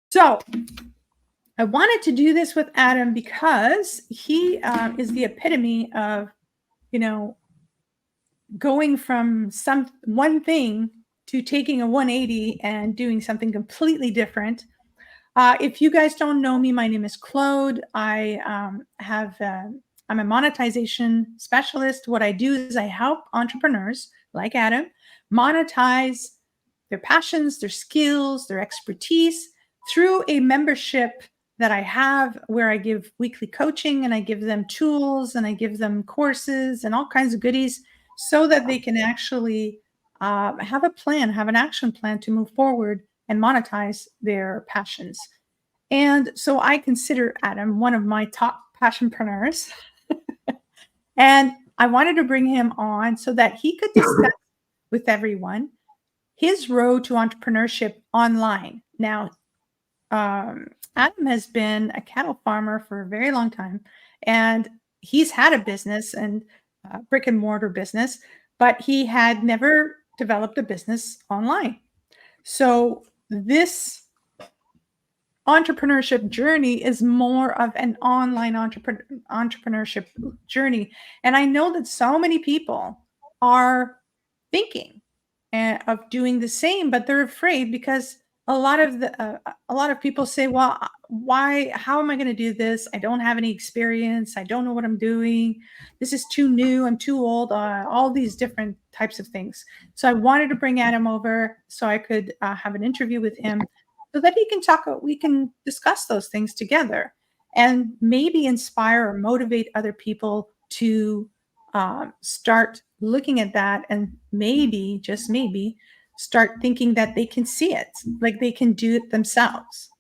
So I wanted to do this with Adam because he is the epitome of, you know, going from one thing to taking a 180 and doing something completely different. If you guys don't know me, my name is Klaude. I'm a monetization specialist. What I do is I help entrepreneurs like Adam monetize their passions, their skills, their expertise through a membership that I have where I give weekly coaching and I give them tools and I give them courses and all kinds of goodies so that they can actually have a plan, have an action plan to move forward and monetize their passions. And so I consider Adam one of my top passionpreneurs. And I wanted to bring him on so that he could discuss with everyone his road to entrepreneurship online. Now, Adam has been a cattle farmer for a very long time, and he's had a business and brick and mortar business, but he had never developed a business online. So this entrepreneurship journey is more of an online entrepreneurship journey. And I know that so many people are thinking of doing the same, but they're afraid because a lot of people say, "Well, why? How am I going to do this? I don't have any experience. I don't know what I'm doing. This is too new. I'm too old." All these different types of things. So I wanted to bring Adam over so I could have an interview with him so that he can talk, we can discuss those things together and maybe inspire or motivate other people to start looking at that and maybe, just maybe, start thinking that they can see it, like they can do it themselves.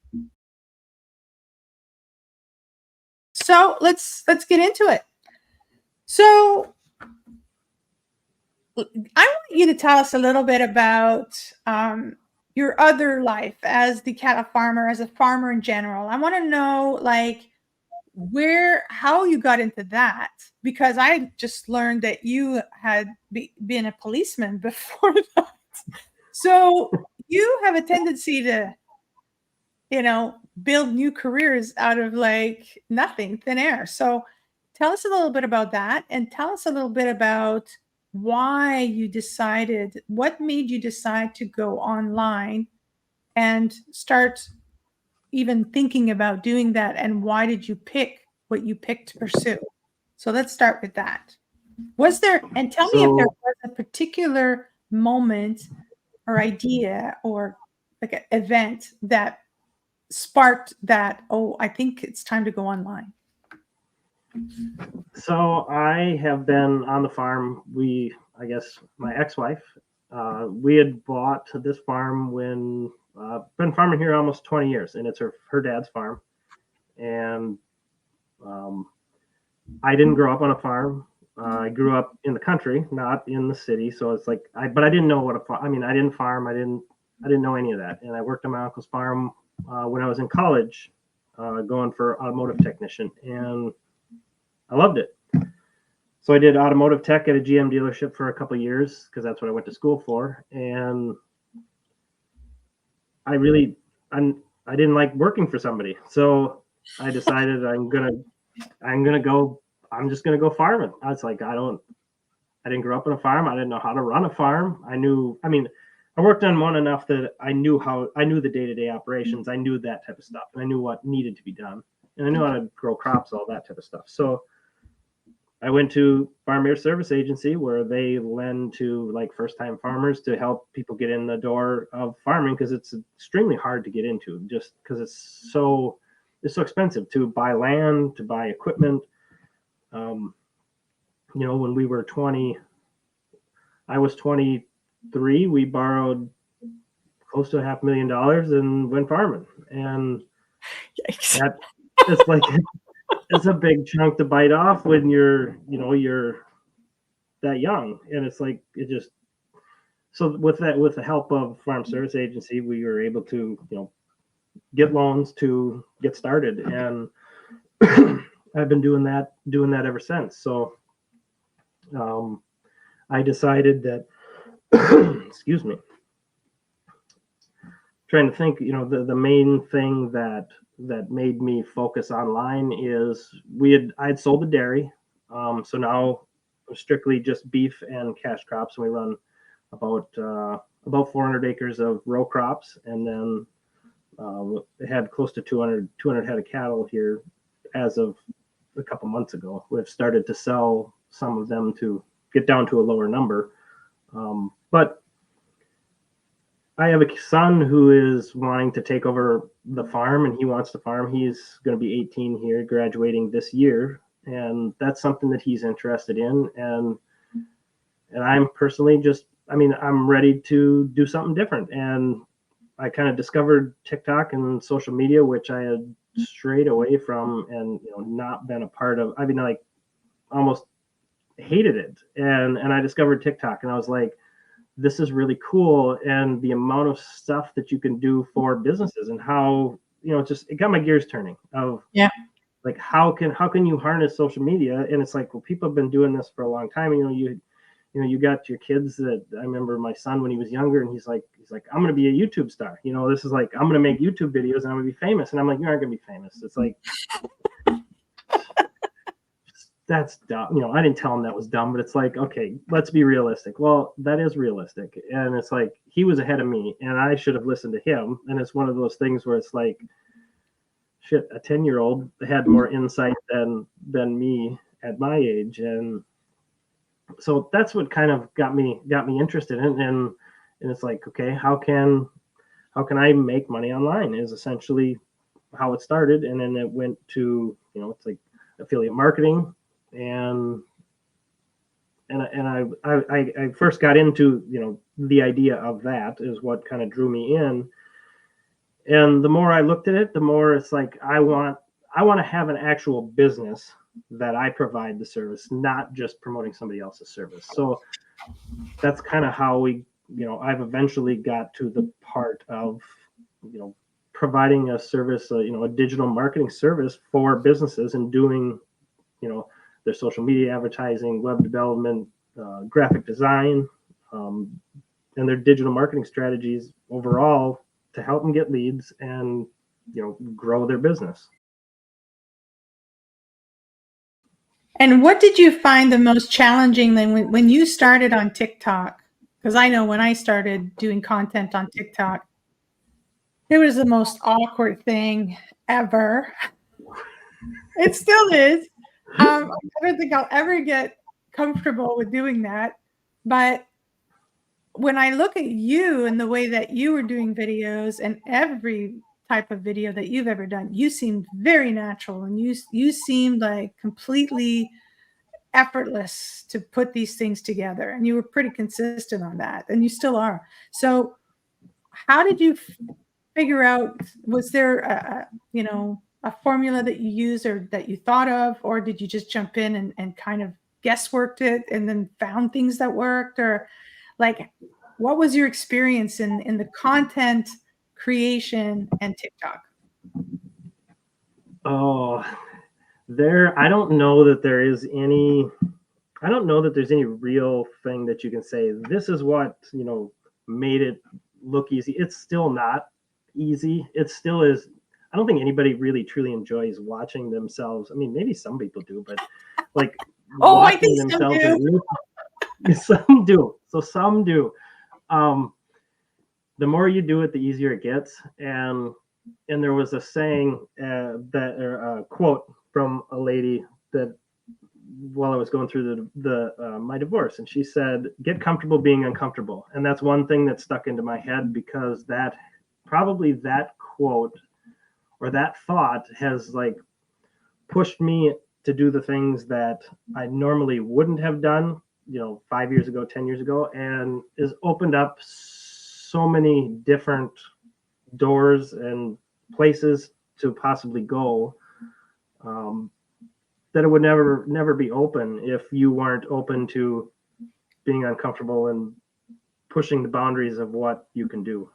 So let's get into it. So I want you to tell us a little bit about your other life as the cattle farmer, as a farmer in general. I want to know, like, how you got into that, because I just learned that you had been a policeman before that. So you have a tendency to, build new careers out of like nothing, thin air. So tell us a little bit about that and tell us a little bit about what made you decide to go online and start even thinking about doing that, and why did you pick what you picked to pursue? So let's start with that. And tell me if there was a particular moment or idea or like an event that sparked that, oh, I think it's time to go online. So I have been on the farm. My ex-wife, we had bought this farm when been farming here almost 20 years, and it's her dad's farm. And I didn't grow up on a farm. I grew up in the country, not in the city. So it's like, but I didn't know what I didn't farm. I didn't know any of that. And I worked on my uncle's farm when I was in college, going for automotive technician, and I loved it. So I did automotive tech at a GM dealership for a couple of years because that's what I went to school for. And I didn't like working for somebody. So I decided I'm just gonna go farming. I was like, I didn't grow up on a farm. I didn't know how to run a farm. I worked on one enough that I knew the day-to-day operations. I knew that type of stuff, and I knew what needed to be done, and I knew how to grow crops, all that type of stuff. So I went to Farm Air Service Agency, where they lend to like first-time farmers to help people get in the door of farming, because it's extremely hard to get into, just because it's so expensive to buy land, to buy equipment. When we were 20, I was 23, we borrowed close to $500,000 and went farming. And that it's like, it's a big chunk to bite off when you're that young. And it's like, so with the help of Farm Service Agency, we were able to, get loans to get started. And I've been doing that ever since. So I decided that, excuse me, trying to think, the main thing that made me focus online is I'd sold the dairy. So now strictly just beef and cash crops. And we run about 400 acres of row crops. And then it had close to 200 head of cattle here as of a couple months ago. We've started to sell some of them to get down to a lower number. But I have a son who is wanting to take over the farm, and he wants to farm. He's going to be 18 here, graduating this year. And that's something that he's interested in. And I'm personally I'm ready to do something different. And I kind of discovered TikTok and social media, which I had strayed away from and not been a part of. Almost hated it. And I discovered TikTok, and I was like, this is really cool. And the amount of stuff that you can do for businesses, and how, it got my gears turning of like, how can you harness social media? And it's like, well, people have been doing this for a long time. You got your kids that I remember my son when he was younger, and he's like, I'm going to be a YouTube star. This is like, I'm going to make YouTube videos and I'm going to be famous. And I'm like, you aren't going to be famous. It's like, that's dumb. I didn't tell him that was dumb, but it's like, okay, let's be realistic. Well, that is realistic. And it's like, he was ahead of me and I should have listened to him. And it's one of those things where it's like, shit, a 10-year-old had more insight than me at my age. And so that's what kind of got me interested in. And it's like, okay, how can I make money online is essentially how it started. And then it went to, it's like affiliate marketing. And I first got into, the idea of that is what kind of drew me in. And the more I looked at it, the more it's like, I want to have an actual business that I provide the service, not just promoting somebody else's service. So that's kind of how I've eventually got to the part of, providing a service, a digital marketing service for businesses, and doing, their social media advertising, web development, graphic design, and their digital marketing strategies overall to help them get leads and, grow their business. And what did you find the most challenging when you started on TikTok? Because I know when I started doing content on TikTok, it was the most awkward thing ever. It still is. I don't think I'll ever get comfortable with doing that. But when I look at you and the way that you were doing videos, and every type of video that you've ever done, you seemed very natural, and you seemed like completely effortless to put these things together. And you were pretty consistent on that, and you still are. So how did you figure out, was there a formula that you used or that you thought of, or did you just jump in and kind of guessworked it and then found things that worked? Or like, what was your experience in the content creation and TikTok? Oh, I don't know that there's any real thing that you can say, this is what, made it look easy. It's still not easy. It still is. I don't think anybody really truly enjoys watching themselves. I mean, maybe some people do, but like I think themselves some do. Some do. So some do. The more you do it, the easier it gets. And there was a saying a quote from a lady that, while I was going through my divorce, and she said, "Get comfortable being uncomfortable." And that's one thing that stuck into my head, because that quote or that thought has like pushed me to do the things that I normally wouldn't have done, 5 years ago, 10 years ago, and has opened up so many different doors and places to possibly go, that it would never be open if you weren't open to being uncomfortable and pushing the boundaries of what you can do.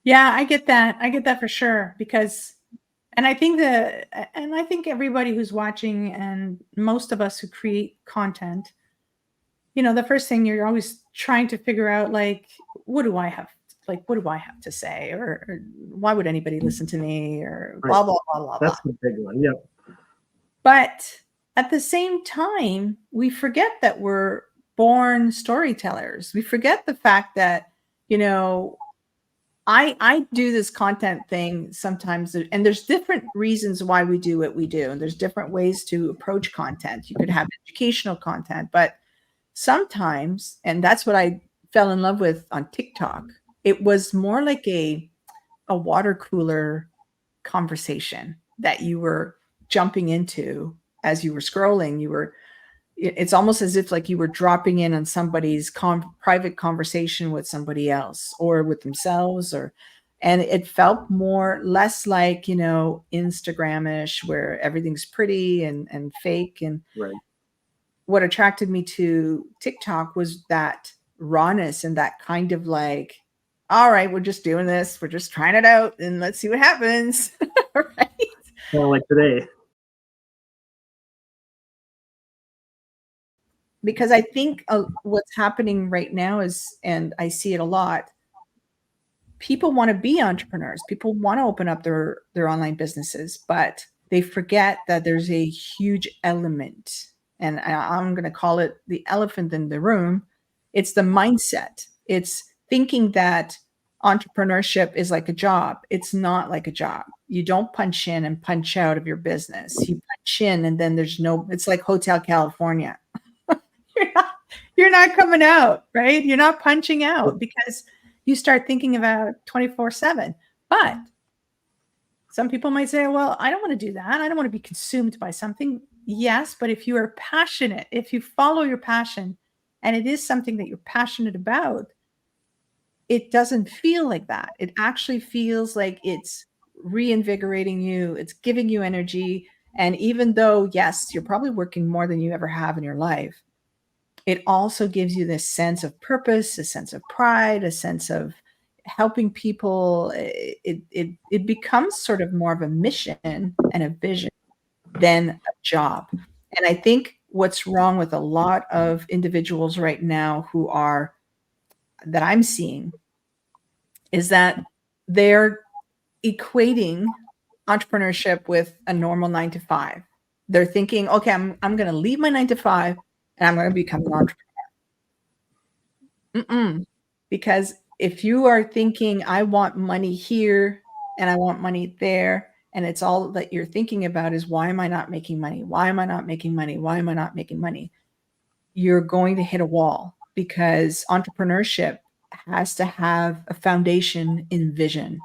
Yeah, I get that. I get that for sure, because, and I think everybody who's watching, and most of us who create content, the first thing you're always trying to figure out, like, what do I have? like, what do I have to say? Or why would anybody listen to me? Or Right. blah, blah, blah, blah, blah. That's the big one. Yep. But at the same time, we forget that we're born storytellers. We forget the fact that, you know, I do this content thing sometimes, and there's different reasons why we do what we do. And there's different ways to approach content. You could have educational content, but sometimes, and that's what I fell in love with on TikTok, it was more like a water cooler conversation that you were jumping into as you were scrolling. It's almost as if like you were dropping in on somebody's private conversation with somebody else or with themselves, and it felt less like, you know, Instagram-ish where everything's pretty and fake. And Right. what attracted me to TikTok was that rawness and that kind of like, all right, we're just doing this. We're just trying it out and let's see what happens. Right. Kind of like today. Because I think what's happening right now is, and I see it a lot, people want to be entrepreneurs. People want to open up their online businesses, but they forget that there's a huge element, and I'm going to call it the elephant in the room. It's the mindset. It's thinking that entrepreneurship is like a job. It's not like a job. You don't punch in and punch out of your business. You punch in and then it's like Hotel California. You're not coming out, right? You're not punching out because you start thinking about 24/7. But some people might say, well, I don't want to do that. I don't want to be consumed by something. Yes, but if you are passionate, if you follow your passion and it is something that you're passionate about, it doesn't feel like that. It actually feels like it's reinvigorating you. It's giving you energy. And even though, yes, you're probably working more than you ever have in your life, it also gives you this sense of purpose, a sense of pride, a sense of helping people. It becomes sort of more of a mission and a vision than a job. And I think what's wrong with a lot of individuals right now that I'm seeing is that they're equating entrepreneurship with a normal 9 to 5. They're thinking, okay, I'm going to leave my 9 to 5 and I'm going to become an entrepreneur. Because if you are thinking, I want money here and I want money there, and it's all that you're thinking about is, why am I not making money? Why am I not making money? Why am I not making money? You're going to hit a wall, because entrepreneurship has to have a foundation in vision.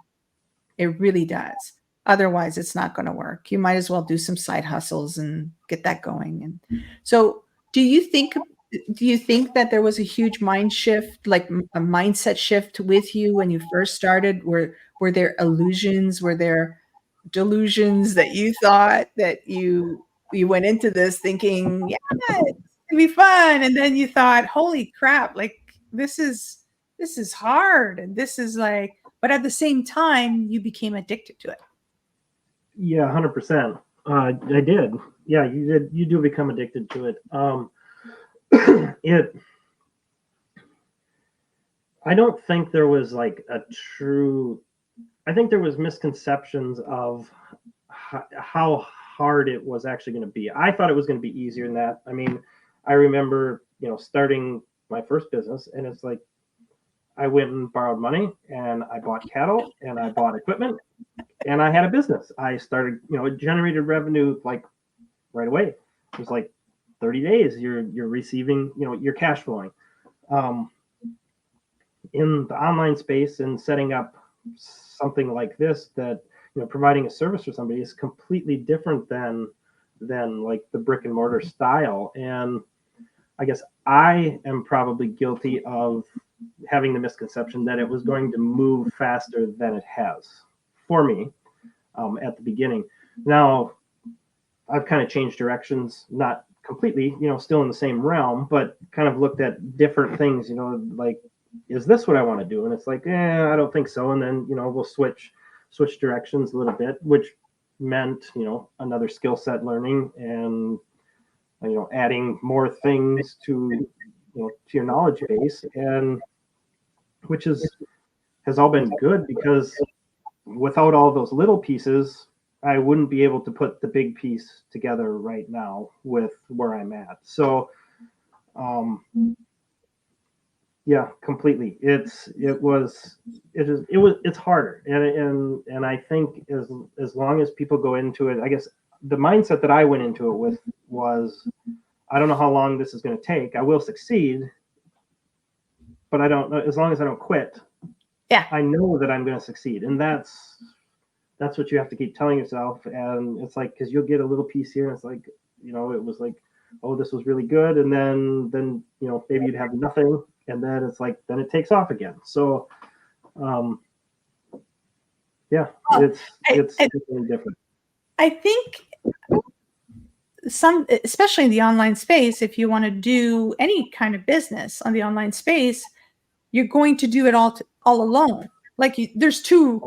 It really does. Otherwise, it's not going to work. You might as well do some side hustles and get that going. And so, do you think that there was a huge mind shift, like a mindset shift with you when you first started? Were there illusions? Were there delusions that you thought that you went into this thinking, yeah, it's gonna be fun, and then you thought, holy crap, like this is hard, and this is like, but at the same time, you became addicted to it. Yeah, 100%. I did. Yeah, you did. You do become addicted to it. I don't think there was like a true. I think there was misconceptions of how hard it was actually going to be. I thought it was going to be easier than that. I mean, I remember, starting my first business, and it's like I went and borrowed money, and I bought cattle, and I bought equipment, and I had a business. I started, it generated revenue like right away. It was like 30 days. You're receiving, you're cash flowing. In the online space and setting up something like this, that providing a service for somebody, is completely different than like the brick and mortar style. And I guess I am probably guilty of having the misconception that it was going to move faster than it has for me at the beginning. Now I've kind of changed directions, not completely, still in the same realm, but kind of looked at different things, like, is this what I want to do? And it's like, I don't think so. And then, we'll switch directions a little bit, which meant, another skill set learning and, adding more things to your knowledge base, and which has has all been good, because without all those little pieces, I wouldn't be able to put the big piece together right now with where I'm at. So, yeah, completely. It's harder, and I think as long as people go into it, I guess the mindset that I went into it with was, I don't know how long this is going to take. I will succeed, but I don't know, as long as I don't quit. Yeah. I know that I'm going to succeed, and that's what you have to keep telling yourself. And it's like, because you'll get a little piece here, and it's like, it was like, oh, this was really good, and then maybe you'd have nothing, and then it's like, then it takes off again. So yeah, it's definitely different. I think especially in the online space, if you want to do any kind of business on the online space, you're going to do it all alone. Like there's two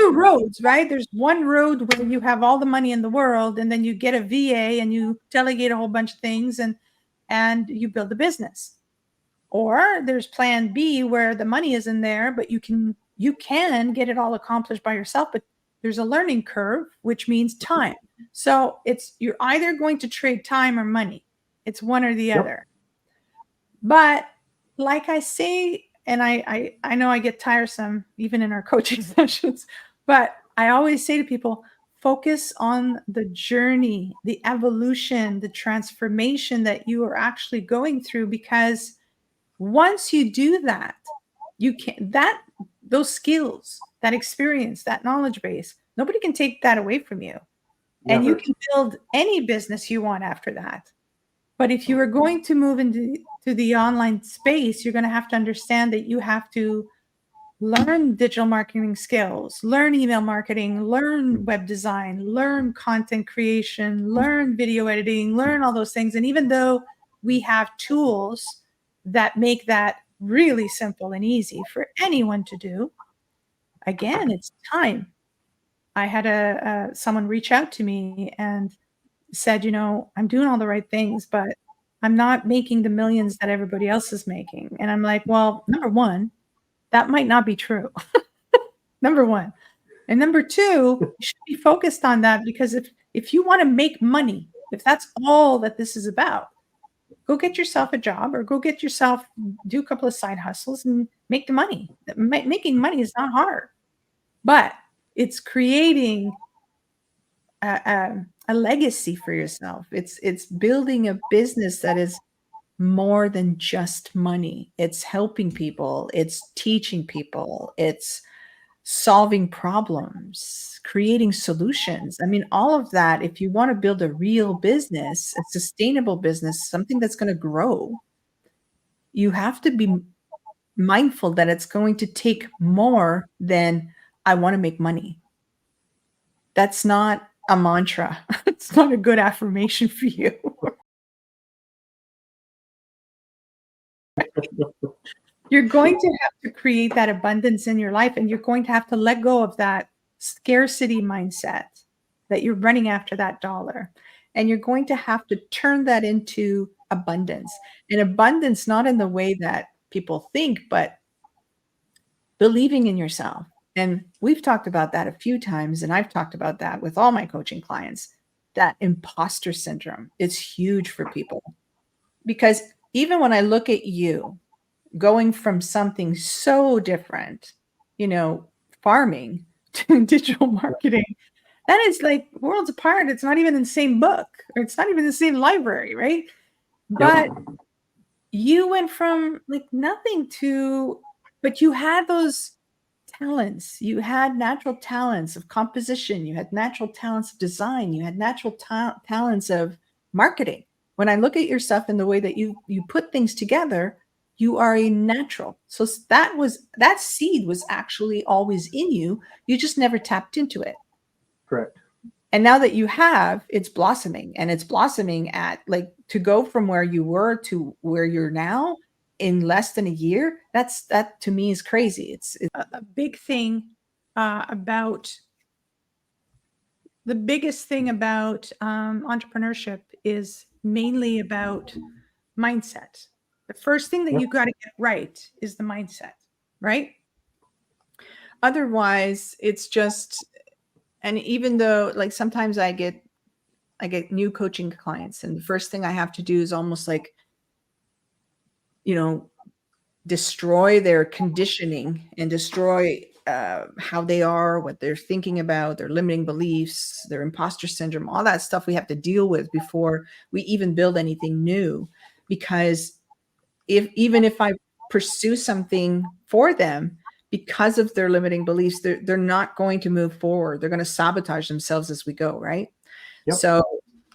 roads, right? There's one road where you have all the money in the world, and then you get a VA and you delegate a whole bunch of things, and you build a business. Or there's plan B, where the money is in there, but you can get it all accomplished by yourself, but there's a learning curve, which means time. So you're either going to trade time or money. It's one or the other. But like I say, and I know I get tiresome even in our coaching sessions, but I always say to people, focus on the journey, the evolution, the transformation that you are actually going through, because once you do that, those skills, that experience, that knowledge base, nobody can take that away from you. Never. And you can build any business you want after that. But if you are going to move into the online space, you're going to have to understand that you have to learn digital marketing skills, learn email marketing, learn web design, learn content creation, learn video editing, learn all those things. And even though we have tools that make that really simple and easy for anyone to do, again, it's time. I had someone reach out to me and said, I'm doing all the right things, but I'm not making the millions that everybody else is making. And I'm like, well, number one, that might not be true. Number one. And number two, you should be focused on that, because if you want to make money, if that's all that this is about, go get yourself a job, or go do a couple of side hustles and make the money. Making money is not hard, but it's creating a legacy for yourself. It's building a business that is more than just money. It's helping people, it's teaching people, it's solving problems, creating solutions. I mean, all of that, if you want to build a real business, a sustainable business, something that's going to grow, you have to be mindful that it's going to take more than I want to make money. That's not a mantra. It's not a good affirmation for you. You're going to have to create that abundance in your life, and you're going to have to let go of that scarcity mindset that you're running after that dollar. And you're going to have to turn that into abundance. And abundance, not in the way that people think, but believing in yourself. And we've talked about that a few times, and I've talked about that with all my coaching clients. That imposter syndrome is huge for people, because even when I look at you going from something so different, farming to digital marketing, that is like worlds apart. It's not even in the same book, or it's not even in the same library, right? But you went from like nothing but you had those talents. You had natural talents of composition. You had natural talents of design. You had natural talents of marketing. When I look at your stuff and the way that you put things together, you are a natural. So that seed was actually always in you. You just never tapped into it. Correct. And now that you have, it's blossoming, and it's blossoming at like, to go from where you were to where you're now in less than a year. That to me is crazy. It's a big thing about the biggest thing about entrepreneurship is mainly about mindset. The first thing that you got to get right is the mindset, right? otherwise it's just, and even though like sometimes I get new coaching clients, and the first thing I have to do is almost like, destroy their conditioning and destroy how they are, what they're thinking about, their limiting beliefs, their imposter syndrome, all that stuff we have to deal with before we even build anything new. Because even if I pursue something for them, because of their limiting beliefs, they're not going to move forward. They're going to sabotage themselves as we go, right? Yep. So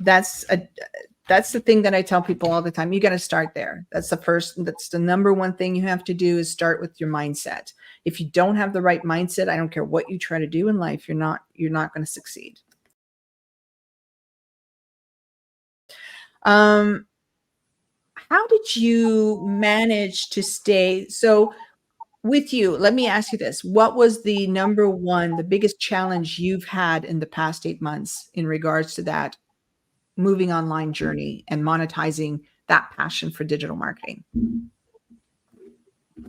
that's the thing that I tell people all the time. You got to start there. That's the number one thing you have to do, is start with your mindset. If you don't have the right mindset, I don't care what you try to do in life, you're not going to succeed. How did you manage to stay? So with you, let me ask you this. What was the biggest challenge you've had in the past 8 months in regards to that moving online journey and monetizing that passion for digital marketing?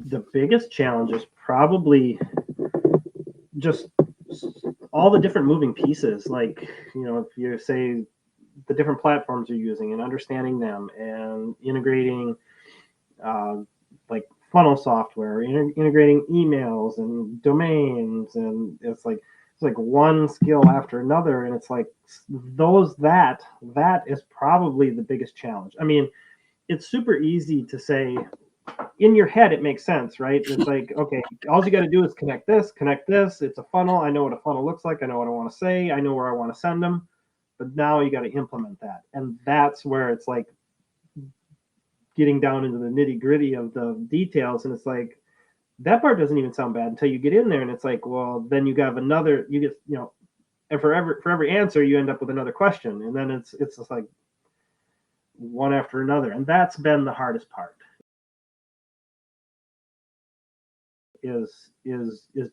The biggest challenge is probably just all the different moving pieces. Like, if you say the different platforms you're using and understanding them and integrating like funnel software, integrating emails and domains, and it's like one skill after another, and it's like that is probably the biggest challenge. I mean, it's super easy to say in your head, it makes sense, right? It's like, okay, all you got to do is connect this. It's a funnel. I know what a funnel looks like. I know what I want to say. I know where I want to send them. But now you got to implement that. And that's where it's like getting down into the nitty gritty of the details. And it's like, that part doesn't even sound bad until you get in there. And it's like, well, then you have and for every answer, you end up with another question. And then it's just like one after another. And that's been the hardest part. Is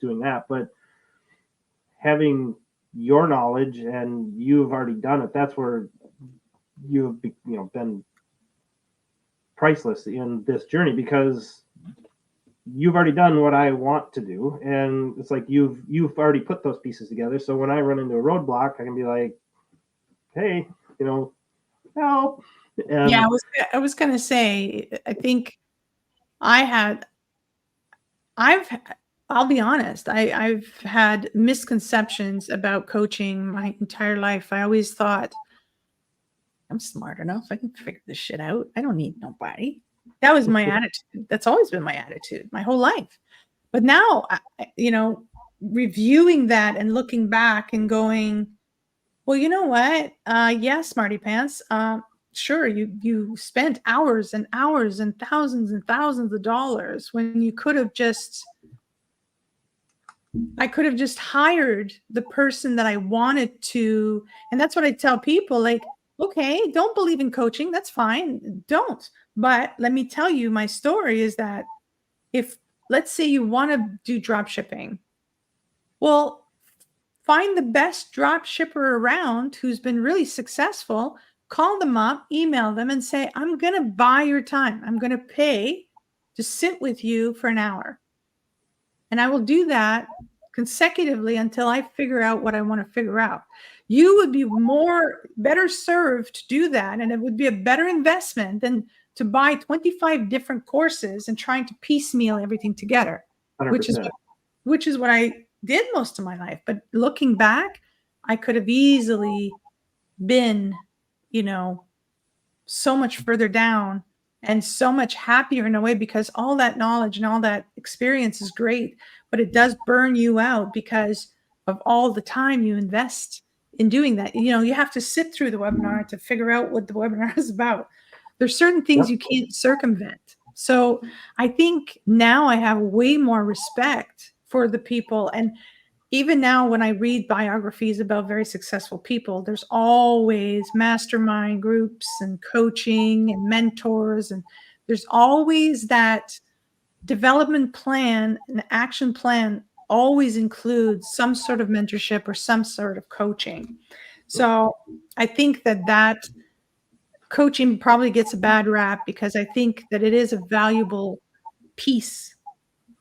doing that. But having your knowledge, and you've already done it, that's where you've been priceless in this journey, because you've already done what I want to do, and it's like you've already put those pieces together. So when I run into a roadblock, I can be like, hey, help. And yeah, I was going to say, I think I'll be honest, I've had misconceptions about coaching my entire life. I always thought, I'm smart enough. I can figure this shit out. I don't need nobody. That was my attitude. That's always been my attitude my whole life. But now, reviewing that and looking back and going, well, you know what? Yeah, smarty pants. Sure, you spent hours and hours and thousands of dollars when you could have I could have just hired the person that I wanted to. And that's what I tell people, like, okay, don't believe in coaching. That's fine. Don't. But let me tell you, my story is that if, let's say you want to do drop shipping, well, find the best drop shipper around who's been really successful, call them up, email them, and say, I'm going to buy your time. I'm going to pay to sit with you for an hour. And I will do that consecutively until I figure out what I want to figure out. You would be better served to do that. And it would be a better investment than to buy 25 different courses and trying to piecemeal everything together, 100%. which is what I did most of my life. But looking back, I could have easily been, so much further down and so much happier in a way, because all that knowledge and all that experience is great, but it does burn you out because of all the time you invest in doing that. You have to sit through the webinar to figure out what the webinar is about. There's certain things you can't circumvent. So I think now I have way more respect for the people. And even now, when I read biographies about very successful people, there's always mastermind groups and coaching and mentors. And there's always that development plan, and action plan always includes some sort of mentorship or some sort of coaching. So I think that coaching probably gets a bad rap, because I think that it is a valuable piece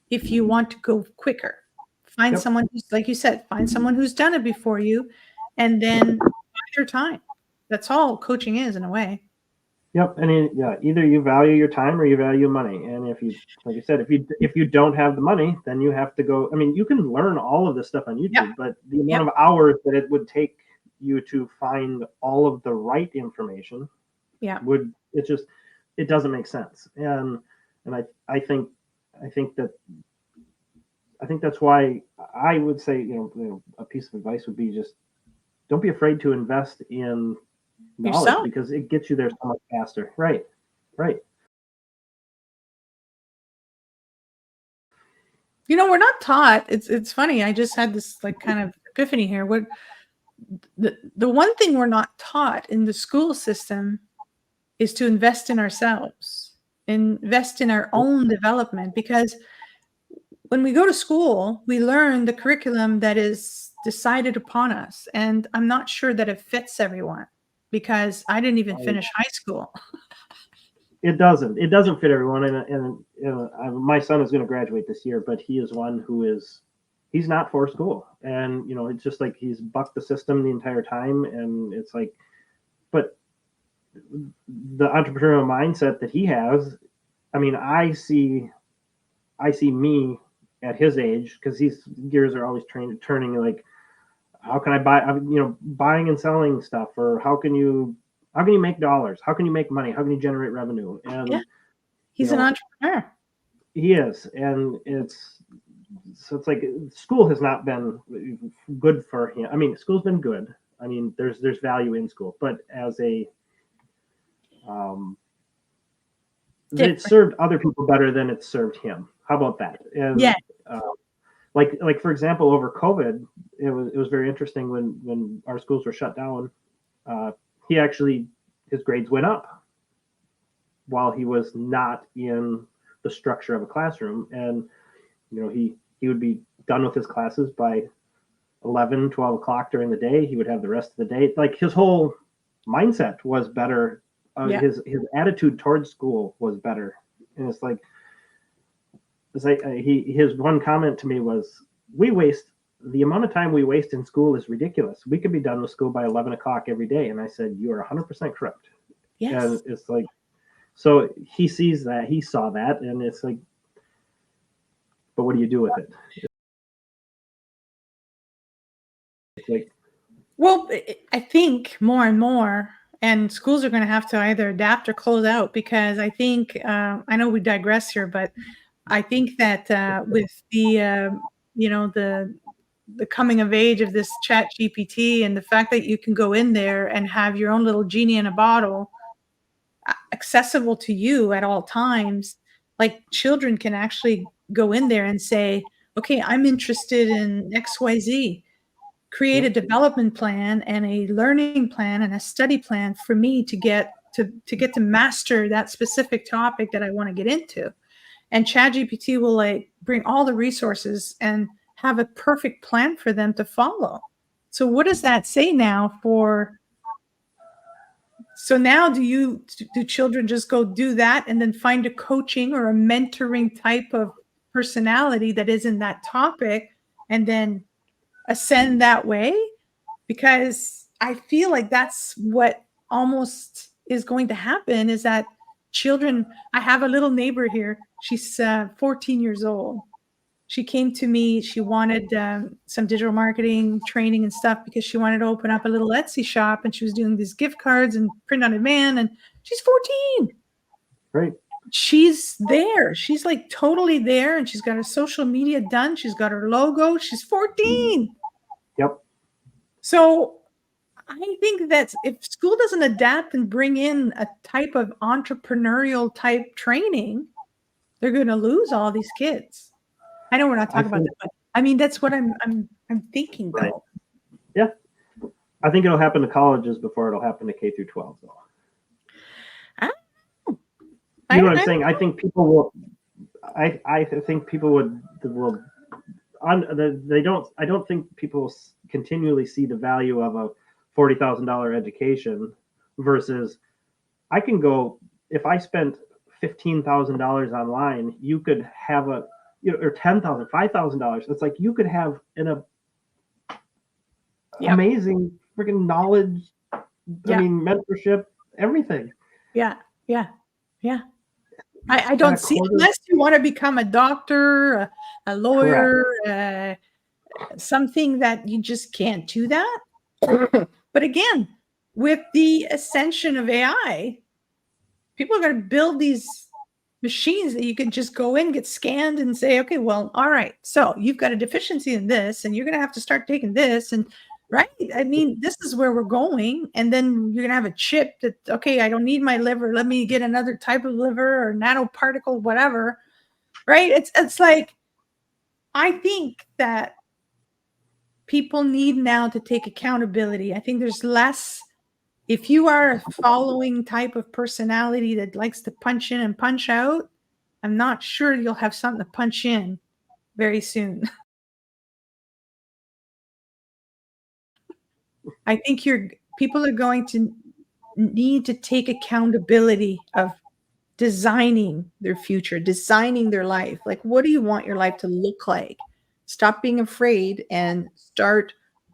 if you want to go quicker, Find Yep. someone who's, like you said, find someone who's done it before you, and then buy their time. That's all coaching is in a way. Yep. And yeah, either you value your time or you value money. And if you, like you said, if you don't have the money, then you have to go. I mean, you can learn all of this stuff on YouTube, Yep. but the amount Yep. of hours that it would take you to find all of the right information Yeah. it doesn't make sense. And I think that's why I would say, a piece of advice would be just don't be afraid to invest in knowledge Yourself. because it gets you there so much faster. Right. We're not taught. It's funny. I just had this like kind of epiphany here. What the one thing we're not taught in the school system is to invest in ourselves, invest in our own development, because when we go to school, we learn the curriculum that is decided upon us. And I'm not sure that it fits everyone because I didn't even finish high school. It doesn't fit everyone. And my son is going to graduate this year, but he is one he's not for school. And, it's just like he's bucked the system the entire time. And it's like, but the entrepreneurial mindset that he has, I mean, I see me at his age, because these gears are always turning like, how can I buy, buying and selling stuff, or how can you make dollars? How can you make money? How can you generate revenue? And Yeah, he's an entrepreneur. He is. And it's like school has not been good for him. I mean, school's been good. I mean, there's value in school, but as a it served other people better than it served him. How about that? And yeah. Like for example, over COVID, it was very interesting when our schools were shut down. His grades went up while he was not in the structure of a classroom. And he would be done with his classes by 11, 12 o'clock during the day. He would have the rest of the day. Like his whole mindset was better. His attitude towards school was better. And it's like his one comment to me was, the amount of time we waste in school is ridiculous. We could be done with school by 11 o'clock every day. And I said, you are 100% correct. Yes. And it's like, so he saw that, and it's like, but what do you do with it? It's like, well, I think more and more, and schools are going to have to either adapt or close out, because I think, I know we digress here, but I think that with the, the coming of age of this chat GPT and the fact that you can go in there and have your own little genie in a bottle accessible to you at all times, like children can actually go in there and say, okay, I'm interested in XYZ. Create a development plan and a learning plan and a study plan for me to get to master that specific topic that I want to get into. And ChatGPT will like bring all the resources and have a perfect plan for them to follow. So what does that say now for? So now do children just go do that and then find a coaching or a mentoring type of personality that is in that topic and then ascend that way? Because I feel like that's what almost is going to happen, is that children, I have a little neighbor here. She's 14 years old. She came to me. She wanted some digital marketing training and stuff because she wanted to open up a little Etsy shop, and she was doing these gift cards and print on demand, and she's 14. Right. She's there. She's like totally there, and she's got her social media done. She's got her logo. She's 14. Yep. So I think that if school doesn't adapt and bring in a type of entrepreneurial type training, they're going to lose all these kids. I know we're not talking about that, but I mean, that's what I'm thinking though. Right. Yeah. I think it'll happen to colleges before it'll happen to K through 12 though. You know what I'm saying? I think people will. I think people will. I don't think people continually see the value of a $40,000 education versus I can go, if I spent $15,000 online, you could have or $10,000, $5,000. It's like you could have an Yep. amazing freaking knowledge. Yeah. I mean, mentorship, everything. Yeah. Yeah. Yeah. I don't see, unless you want to become a doctor, a lawyer, something that you just can't do that. But again, with the ascension of AI, people are going to build these machines that you can just go in, get scanned, and say, okay, well, all right, so you've got a deficiency in this, and you're going to have to start taking this, and right. I mean, this is where we're going. And then you're going to have a chip that, okay, I don't need my liver. Let me get another type of liver or nanoparticle, whatever. Right. It's like, I think that people need now to take accountability. I think there's less, if you are a following type of personality that likes to punch in and punch out, I'm not sure you'll have something to punch in very soon. I think people are going to need to take accountability of designing their future, designing their life. Like, what do you want your life to look like? Stop being afraid and start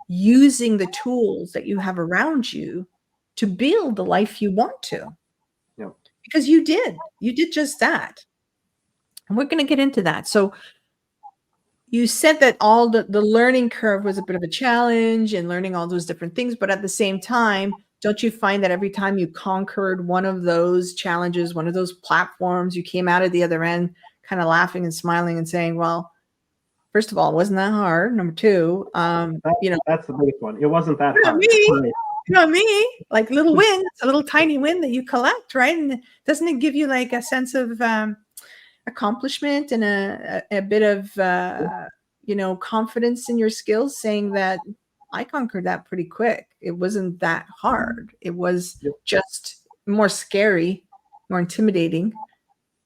using the tools that you have around you to build the life you want to. Yep. Because you did just that. And we're going to get into that. So you said that all the learning curve was a bit of a challenge and learning all those different things, but at the same time, don't you find that every time you conquered one of those challenges, one of those platforms, you came out of the other end kind of laughing and smiling and saying, well, first of all, it wasn't that hard. Number two, that's the biggest one. It wasn't that hard. Me, like little win. It's a little tiny win that you collect, right? And doesn't it give you like a sense of accomplishment and a bit of confidence in your skills, saying that I conquered that pretty quick. It wasn't that hard. It was just more scary, more intimidating.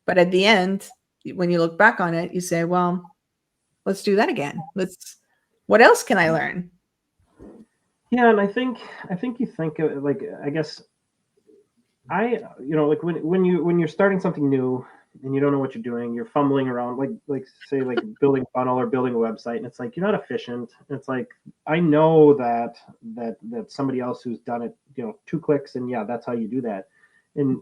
But at the end, when you look back on it, you say, well, let's do that again. What else can I learn? Yeah, and I think you think of, like, I guess like when you're starting something new and you don't know what you're doing, you're fumbling around, like say like building a funnel or building a website, and it's like you're not efficient. It's like, I know that somebody else who's done it, 2 clicks, and that's how you do that. And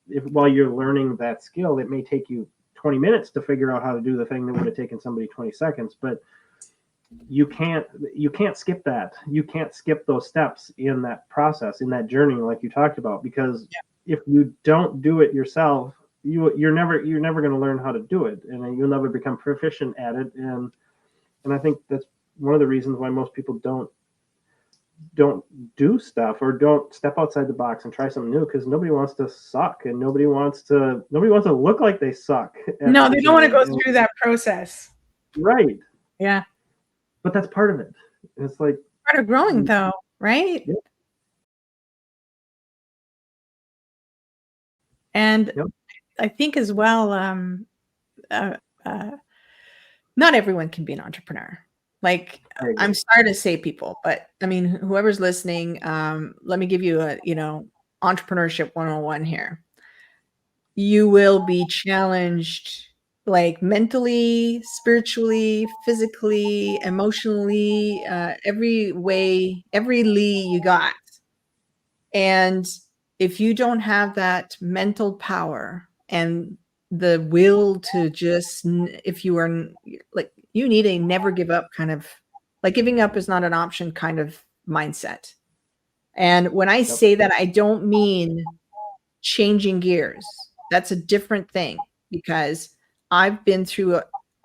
if while you're learning that skill, it may take you 20 minutes to figure out how to do the thing that would have taken somebody 20 seconds, but you can't skip that. You can't skip those steps in that process, in that journey, like you talked about, because if you don't do it yourself, you're never going to learn how to do it, and you'll never become proficient at it. And I think that's one of the reasons why most people don't do stuff or don't step outside the box and try something new, because nobody wants to suck, and nobody wants to look like they suck. No, they don't want to go through that process. Right. Yeah. But that's part of it. It's like part of growing, though, right? Yep. And I think as well, not everyone can be an entrepreneur. Like, I'm sorry to say people, but I mean, whoever's listening, let me give you a, entrepreneurship 101 here. You will be challenged, like mentally, spiritually, physically, emotionally, every way, every Lee you got. And if you don't have that mental power and the will to just, if you are like, you need a never give up kind of, like, giving up is not an option kind of mindset. And when I say that, I don't mean changing gears. That's a different thing, because I've been through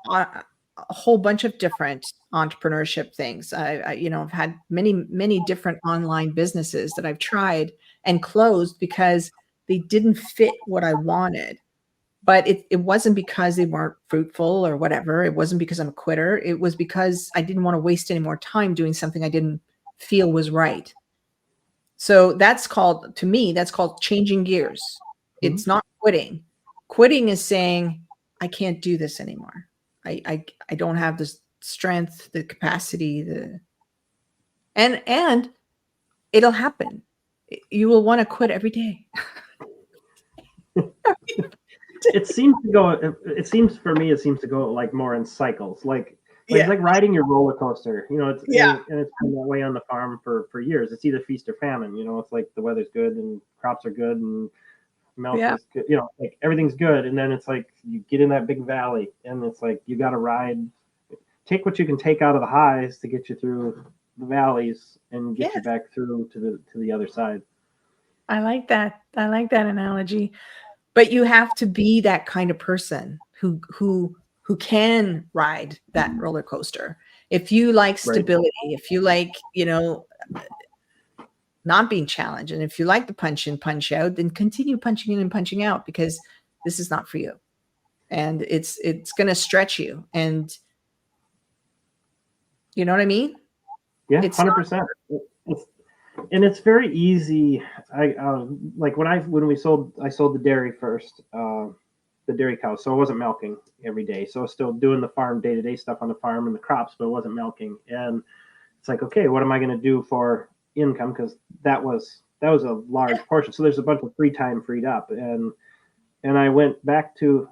a whole bunch of different entrepreneurship things. I've had many different online businesses that I've tried and closed because they didn't fit what I wanted. But it wasn't because they weren't fruitful or whatever. It wasn't because I'm a quitter. It was because I didn't want to waste any more time doing something I didn't feel was right. So to me, that's called changing gears. Mm-hmm. It's not quitting. Quitting is saying, I can't do this anymore. I don't have the strength, the capacity, and it'll happen. You will want to quit every day. it seems to go. It seems for me, it seems to go like more in cycles. Like Yeah. it's like riding your roller coaster. You know, it's Yeah. and it's been that way on the farm for years. It's either feast or famine. You know, it's like the weather's good and crops are good and milk Yeah. is good. You know, like everything's good, and then it's like you get in that big valley, and it's like you got to ride. Take what you can take out of the highs to get you through the valleys and get you Yes. back through to the other side. I like that. I like that analogy. But you have to be that kind of person who can ride that roller coaster. If you like Right. stability, if you like, not being challenged, and if you like the punch in, punch out, then continue punching in and punching out, because this is not for you. And it's going to stretch you. And you know what I mean? Yeah, It's 100%. And it's very easy. I like when I sold the dairy first, the dairy cows. So I wasn't milking every day. So I was still doing the farm day to day stuff on the farm and the crops, but I wasn't milking. And it's like, okay, what am I going to do for income? Because that was a large portion. So there's a bunch of free time freed up, and I went back to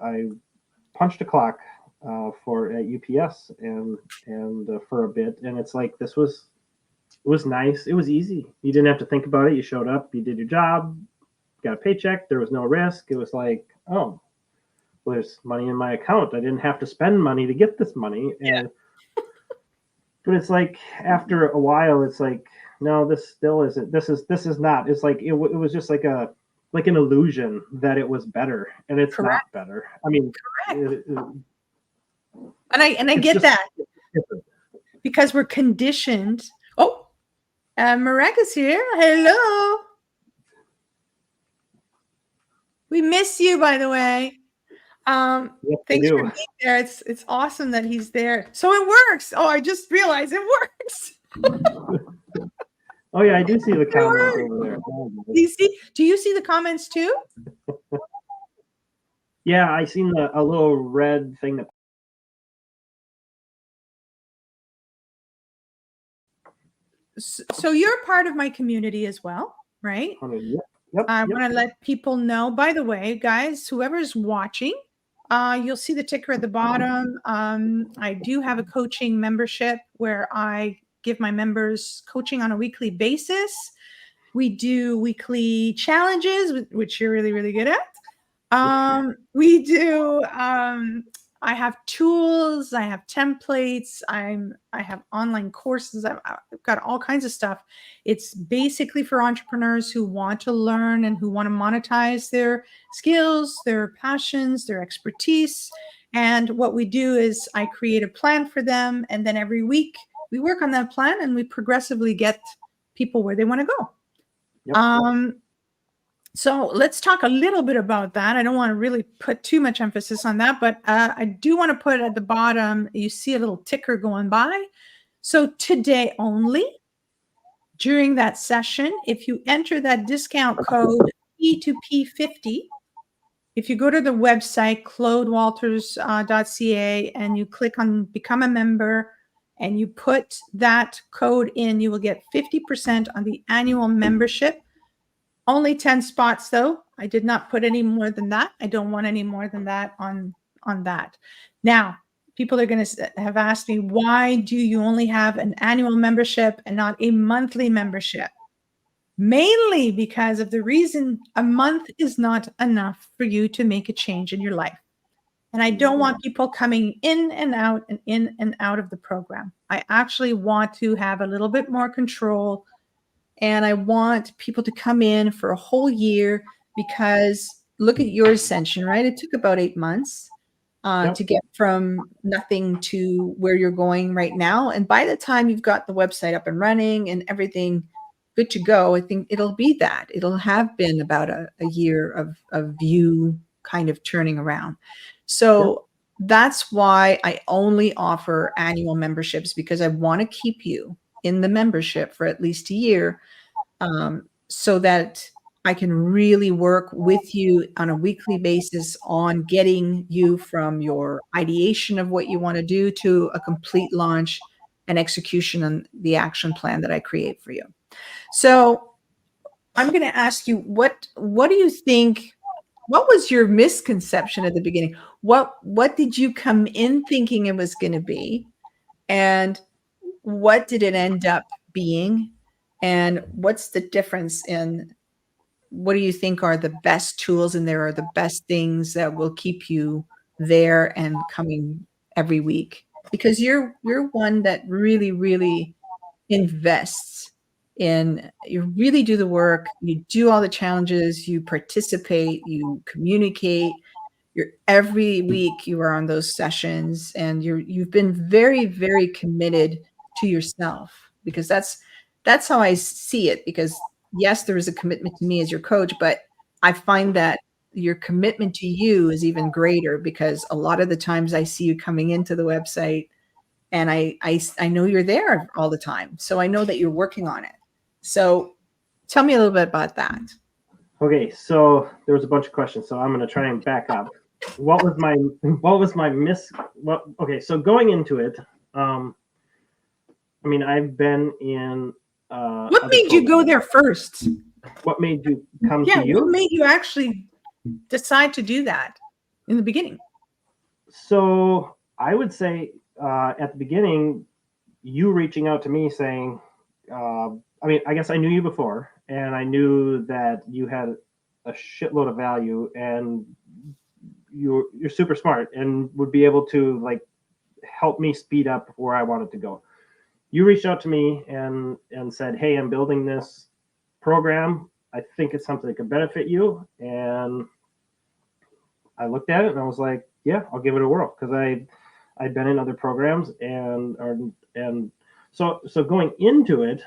I punched a clock for at UPS and for a bit, and it's like it was nice. It was easy. You didn't have to think about it. You showed up, you did your job, got a paycheck. There was no risk. It was like, oh, well, there's money in my account. I didn't have to spend money to get this money. And but it's like after a while, it's like, no, this still isn't. This is not. It's like it was just like an illusion that it was better, and it's correct. not better. I mean, Correct. And I get that, because we're conditioned. Oh, Marek is here. Hello. We miss you, by the way. Yes, Thanks for being there. It's awesome that he's there. So it works. Oh, I just realized it works. Oh yeah, I do see the comments over there. Do you see the comments too? Yeah, I seen a little red thing that. So you're part of my community as well, right? Yep, I want to let people know, by the way, guys, whoever's watching, you'll see the ticker at the bottom. I do have a coaching membership where I give my members coaching on a weekly basis. We do weekly challenges, which you're really, really good at. We do, I have tools, I have templates, I have online courses, I've got all kinds of stuff. It's basically for entrepreneurs who want to learn and who want to monetize their skills, their passions, their expertise. And what we do is I create a plan for them, and then every week we work on that plan and we progressively get people where they want to go. Yep. So let's talk a little bit about that. I don't want to really put too much emphasis on that, but I do want to put at the bottom, you see a little ticker going by. So today only, during that session, if you enter that discount code P2P50, if you go to the website, claudewalters.ca, and you click on become a member and you put that code in, you will get 50% on the annual membership. Only 10 spots though. I did not put any more than that. I don't want any more than that on that. Now, people are going to have asked me, why do you only have an annual membership and not a monthly membership? Mainly because of the reason a month is not enough for you to make a change in your life. And I don't want people coming in and out of the program. I actually want to have a little bit more control. And I want people to come in for a whole year, because look at your ascension, right? It took about 8 months to get from nothing to where you're going right now. And by the time you've got the website up and running and everything good to go, I think it'll be that. It'll have been about a year of you kind of turning around. So that's why I only offer annual memberships, because I want to keep you in the membership for at least a year, so that I can really work with you on a weekly basis on getting you from your ideation of what you want to do to a complete launch and execution on the action plan that I create for you. So I'm going to ask you, what do you think what was your misconception at the beginning? What did you come in thinking it was going to be? And what did it end up being? And what's the difference in what do you think are the best tools in there, or the best things that will keep you there and coming every week? Because you're one that really, really invests in, you really do the work, you do all the challenges, you participate, you communicate, you're every week you are on those sessions, and you've been very, very committed to yourself, because that's how I see it. Because yes, there is a commitment to me as your coach, but I find that your commitment to you is even greater, because a lot of the times I see you coming into the website, and I know you're there all the time. So I know that you're working on it. So tell me a little bit about that. Okay, so there was a bunch of questions, so I'm going to try and back up. What was my okay, so going into it, I mean, I've been in What made you go there first? What made you come Yeah, to you? what made you actually decide to do that in the beginning? So I would say at the beginning, you reaching out to me saying, I mean, I guess I knew you before, and I knew that you had a shitload of value, and you're super smart and would be able to like help me speed up where I wanted to go. You reached out to me and said, "Hey, I'm building this program. I think it's something that could benefit you." And I looked at it and I was like, "Yeah, I'll give it a whirl," because I'd been in other programs and so going into it,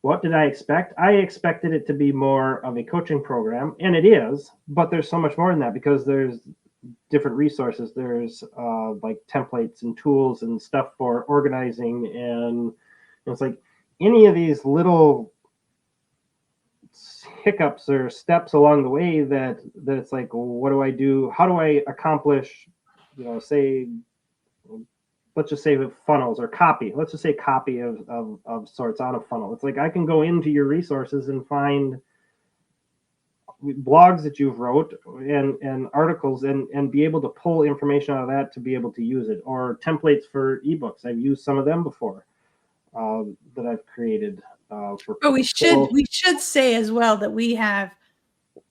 what did I expect? I expected it to be more of a coaching program, and it is, but there's so much more than that, because there's different resources. There's like templates and tools and stuff for organizing, and it's like any of these little hiccups or steps along the way that it's like, well, what do I do? How do I accomplish, say, let's just say funnels or copy. Let's just say copy of sorts on a funnel. It's like I can go into your resources and find blogs that you've wrote and articles and be able to pull information out of that to be able to use it, or templates for ebooks. I've used some of them before that I've created. But we should say as well that we have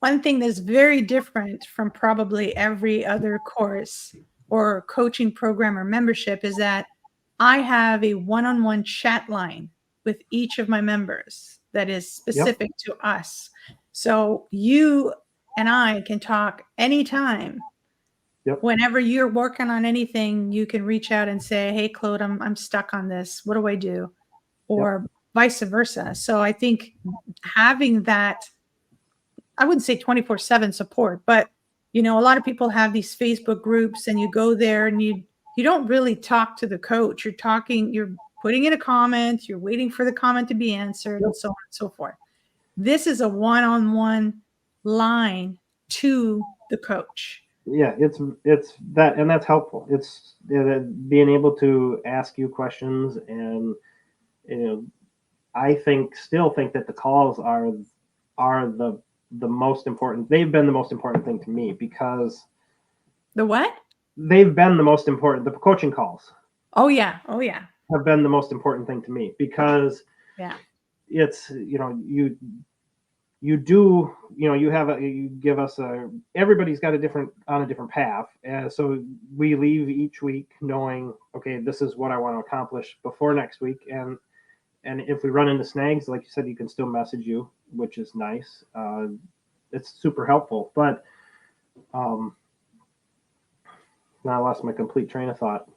one thing that's very different from probably every other course or coaching program or membership, is that I have a one-on-one chat line with each of my members that is specific to us. So you and I can talk anytime. Whenever you're working on anything, you can reach out and say, "Hey, Claude, I'm stuck on this. What do I do?" Or vice versa. So I think having that, I wouldn't say 24/7 support, but a lot of people have these Facebook groups, and you go there and you don't really talk to the coach. You're putting in a comment, you're waiting for the comment to be answered, and so on and so forth. This is a one-on-one line to the coach. Yeah, it's that, and that's helpful. It's being able to ask you questions, and I still think that the calls are the most important. They've been the most important thing to me, because the what? They've been the most important. The coaching calls. Oh yeah. Have been the most important thing to me, because it's you give us everybody's got on a different path, and so we leave each week knowing, okay, this is what I want to accomplish before next week, and if we run into snags, like you said, you can still message you, which is nice. It's super helpful. But now I lost my complete train of thought.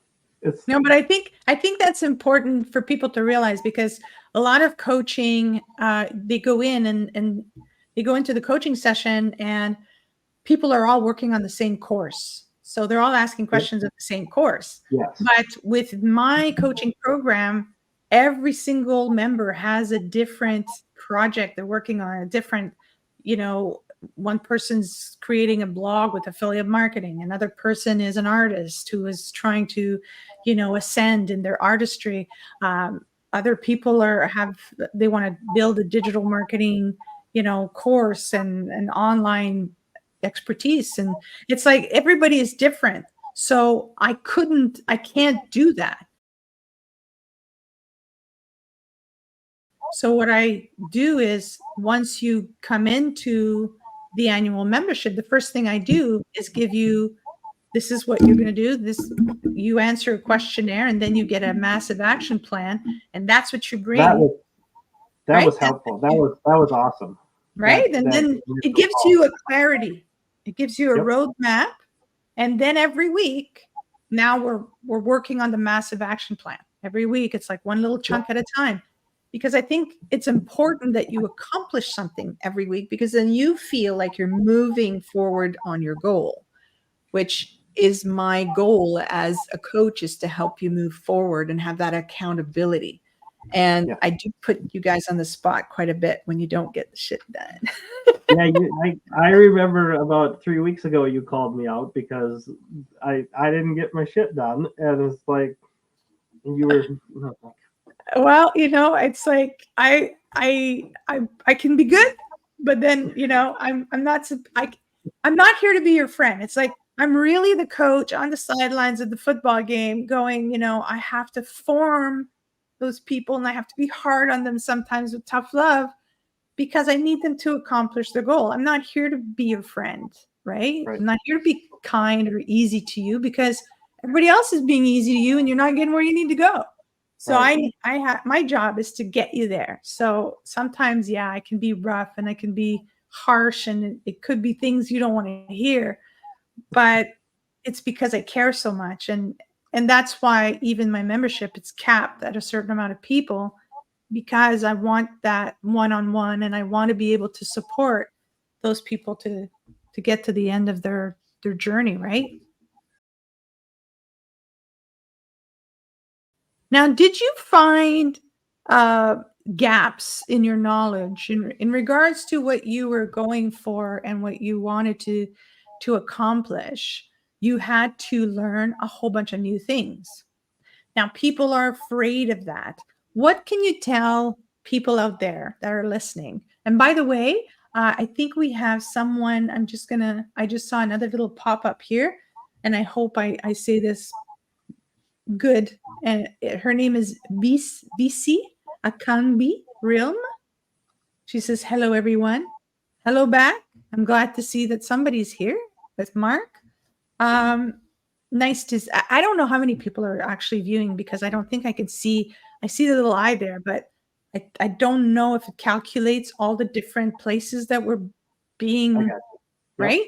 No, but I think that's important for people to realize, because a lot of coaching, they go in and they go into the coaching session, and people are all working on the same course. So they're all asking questions of the same course. Yes. But with my coaching program, every single member has a different project they're working on, a different, one person's creating a blog with affiliate marketing. Another person is an artist who is trying to, ascend in their artistry. Other people they want to build a digital marketing, course and an online expertise. And it's like everybody is different. So I can't do that. So what I do is once you come into the annual membership, the first thing I do is give you, this is what you're going to do. You answer a questionnaire and then you get a massive action plan. And that's what you bring. That right? was helpful. That was awesome. Right. And then it gives you a clarity. It gives you a Yep. roadmap. And then every week, now we're working on the massive action plan. Every week, it's like one little chunk at a time. Because I think it's important that you accomplish something every week, because then you feel like you're moving forward on your goal, which is my goal as a coach, is to help you move forward and have that accountability. And I do put you guys on the spot quite a bit when you don't get the shit done. I remember about 3 weeks ago you called me out because I didn't get my shit done, and it's like you were. Well, it's like I can be good, but then I'm not here to be your friend. It's like I'm really the coach on the sidelines of the football game, going, I have to form those people, and I have to be hard on them sometimes with tough love, because I need them to accomplish their goal. I'm not here to be your friend, right? I'm not here to be kind or easy to you, because everybody else is being easy to you and you're not getting where you need to go. So I have, my job is to get you there. So sometimes, I can be rough and I can be harsh, and it could be things you don't want to hear, but it's because I care so much. And that's why even my membership, it's capped at a certain amount of people, because I want that one-on-one, and I want to be able to support those people to get to the end of their journey, right? Now, did you find gaps in your knowledge in regards to what you were going for and what you wanted to accomplish? You had to learn a whole bunch of new things. Now, people are afraid of that. What can you tell people out there that are listening? And by the way, I think we have someone. I just saw another little pop up here, and I hope I say this good. And her name is VC Akanbi Realm. She says, hello, everyone. Hello back. I'm glad to see that somebody's here with Mark. Nice to, I don't know how many people are actually viewing, because I don't think I can see, I see the little eye there, but I don't know if it calculates all the different places that we're being, right?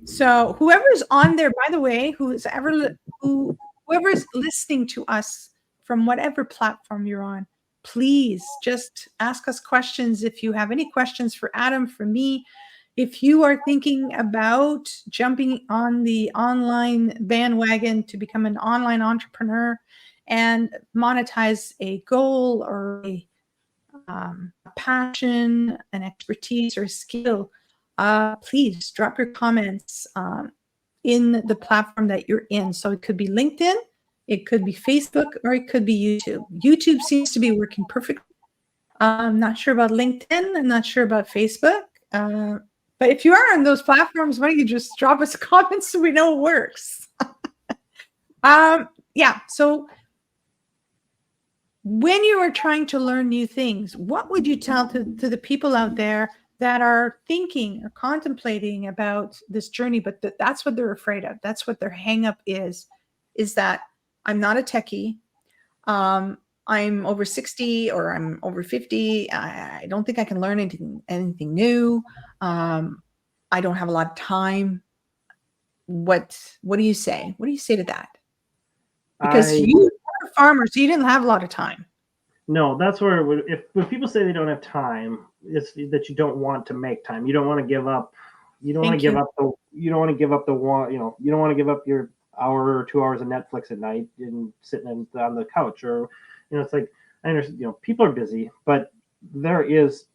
So whoever's on there, by the way, whoever's listening to us from whatever platform you're on, please just ask us questions. If you have any questions for Adam, for me, if you are thinking about jumping on the online bandwagon to become an online entrepreneur and monetize a goal or a passion, an expertise, or a skill, please drop your comments in the platform that you're in. So it could be LinkedIn, it could be Facebook, or it could be YouTube. YouTube seems to be working perfectly. I'm not sure about LinkedIn. I'm not sure about Facebook. But if you are on those platforms, why don't you just drop us a comment so we know it works? So when you are trying to learn new things, what would you tell to the people out there that are thinking or contemplating about this journey, but that's what they're afraid of? That's what their hang up is that I'm not a techie. I'm over 60 or I'm over 50. I don't think I can learn anything new. I don't have a lot of time. What do you say? What do you say to that? Because you are a farmer, so you didn't have a lot of time. No, that's where when people say they don't have time, it's that you don't want to make time. You don't want to give up. You don't want to give up the. You don't want to give up the one. You don't want to give up your hour or 2 hours of Netflix at night and sitting on the couch, or it's like, I understand. People are busy, but there's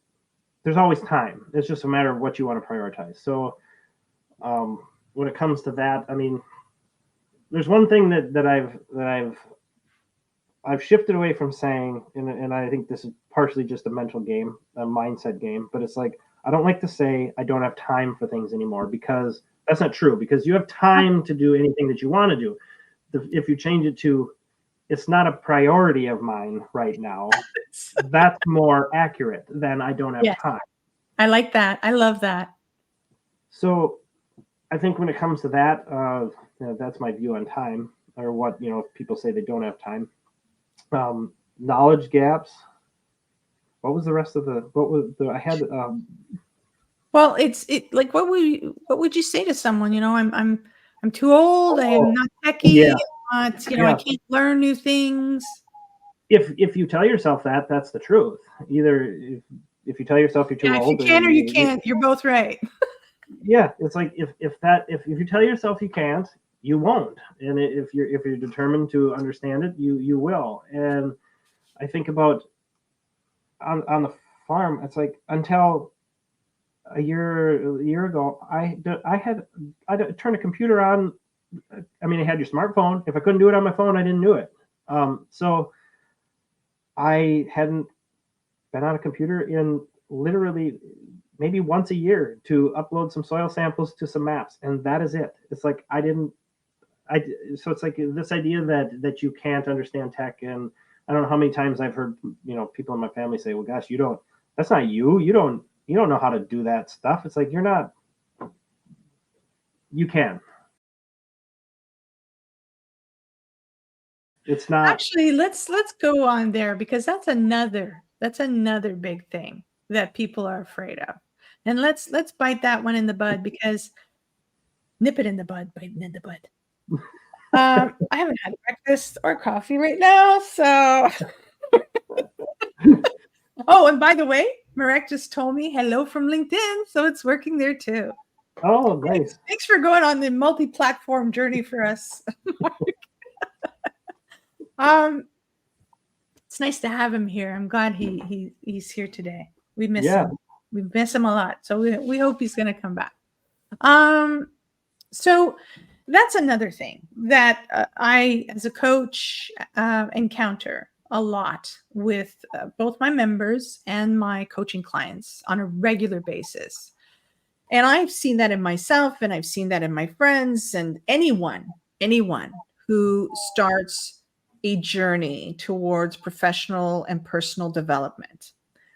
always time. It's just a matter of what you want to prioritize. So, when it comes to that, I mean, there's one thing that I've shifted away from saying, and I think this is partially just a mental game, a mindset game, but it's like, I don't like to say I don't have time for things anymore, because that's not true, because you have time to do anything that you want to do. If you change it to, it's not a priority of mine right now, that's more accurate than I don't have Yes, time. I like that. I love that. So I think when it comes to that, that's my view on time, or what, people say they don't have time. Knowledge gaps. What was the rest of the? What was the? I had. Well, it's like what would you say to someone? I'm too old. I'm not techie. Yeah, I'm not, I yeah. can't learn new things. If you tell yourself that, that's the truth. Either if you tell yourself you're too Yeah, if you old, can or you can't, you're both right. yeah, it's like if you tell yourself you can't, you won't. And if you're determined to understand it, you will. And I think about on the farm, it's like until a year ago, I turned a computer on. I mean, I had your smartphone. If I couldn't do it on my phone, I didn't do it. So I hadn't been on a computer in literally maybe once a year to upload some soil samples to some maps, and that is it. It's like I didn't. So it's like this idea that you can't understand tech, and I don't know how many times I've heard people in my family say, "Well, gosh, you don't. That's not you. You don't know how to do that stuff." It's like you're not. You can. It's not. Actually, let's go on there, because that's another big thing that people are afraid of. And let's bite that one in the bud, because nip it in the bud, bite it in the bud. I haven't had breakfast or coffee right now, so oh, and by the way, Marek just told me hello from LinkedIn, so it's working there too. Oh, nice. Thanks for going on the multi-platform journey for us. It's nice to have him here. I'm glad he's here today. We miss Yeah. him. We miss him a lot. So we hope he's going to come back. So that's another thing that I, as a coach, encounter a lot with both my members and my coaching clients on a regular basis. And I've seen that in myself, and I've seen that in my friends, and anyone who starts a journey towards professional and personal development,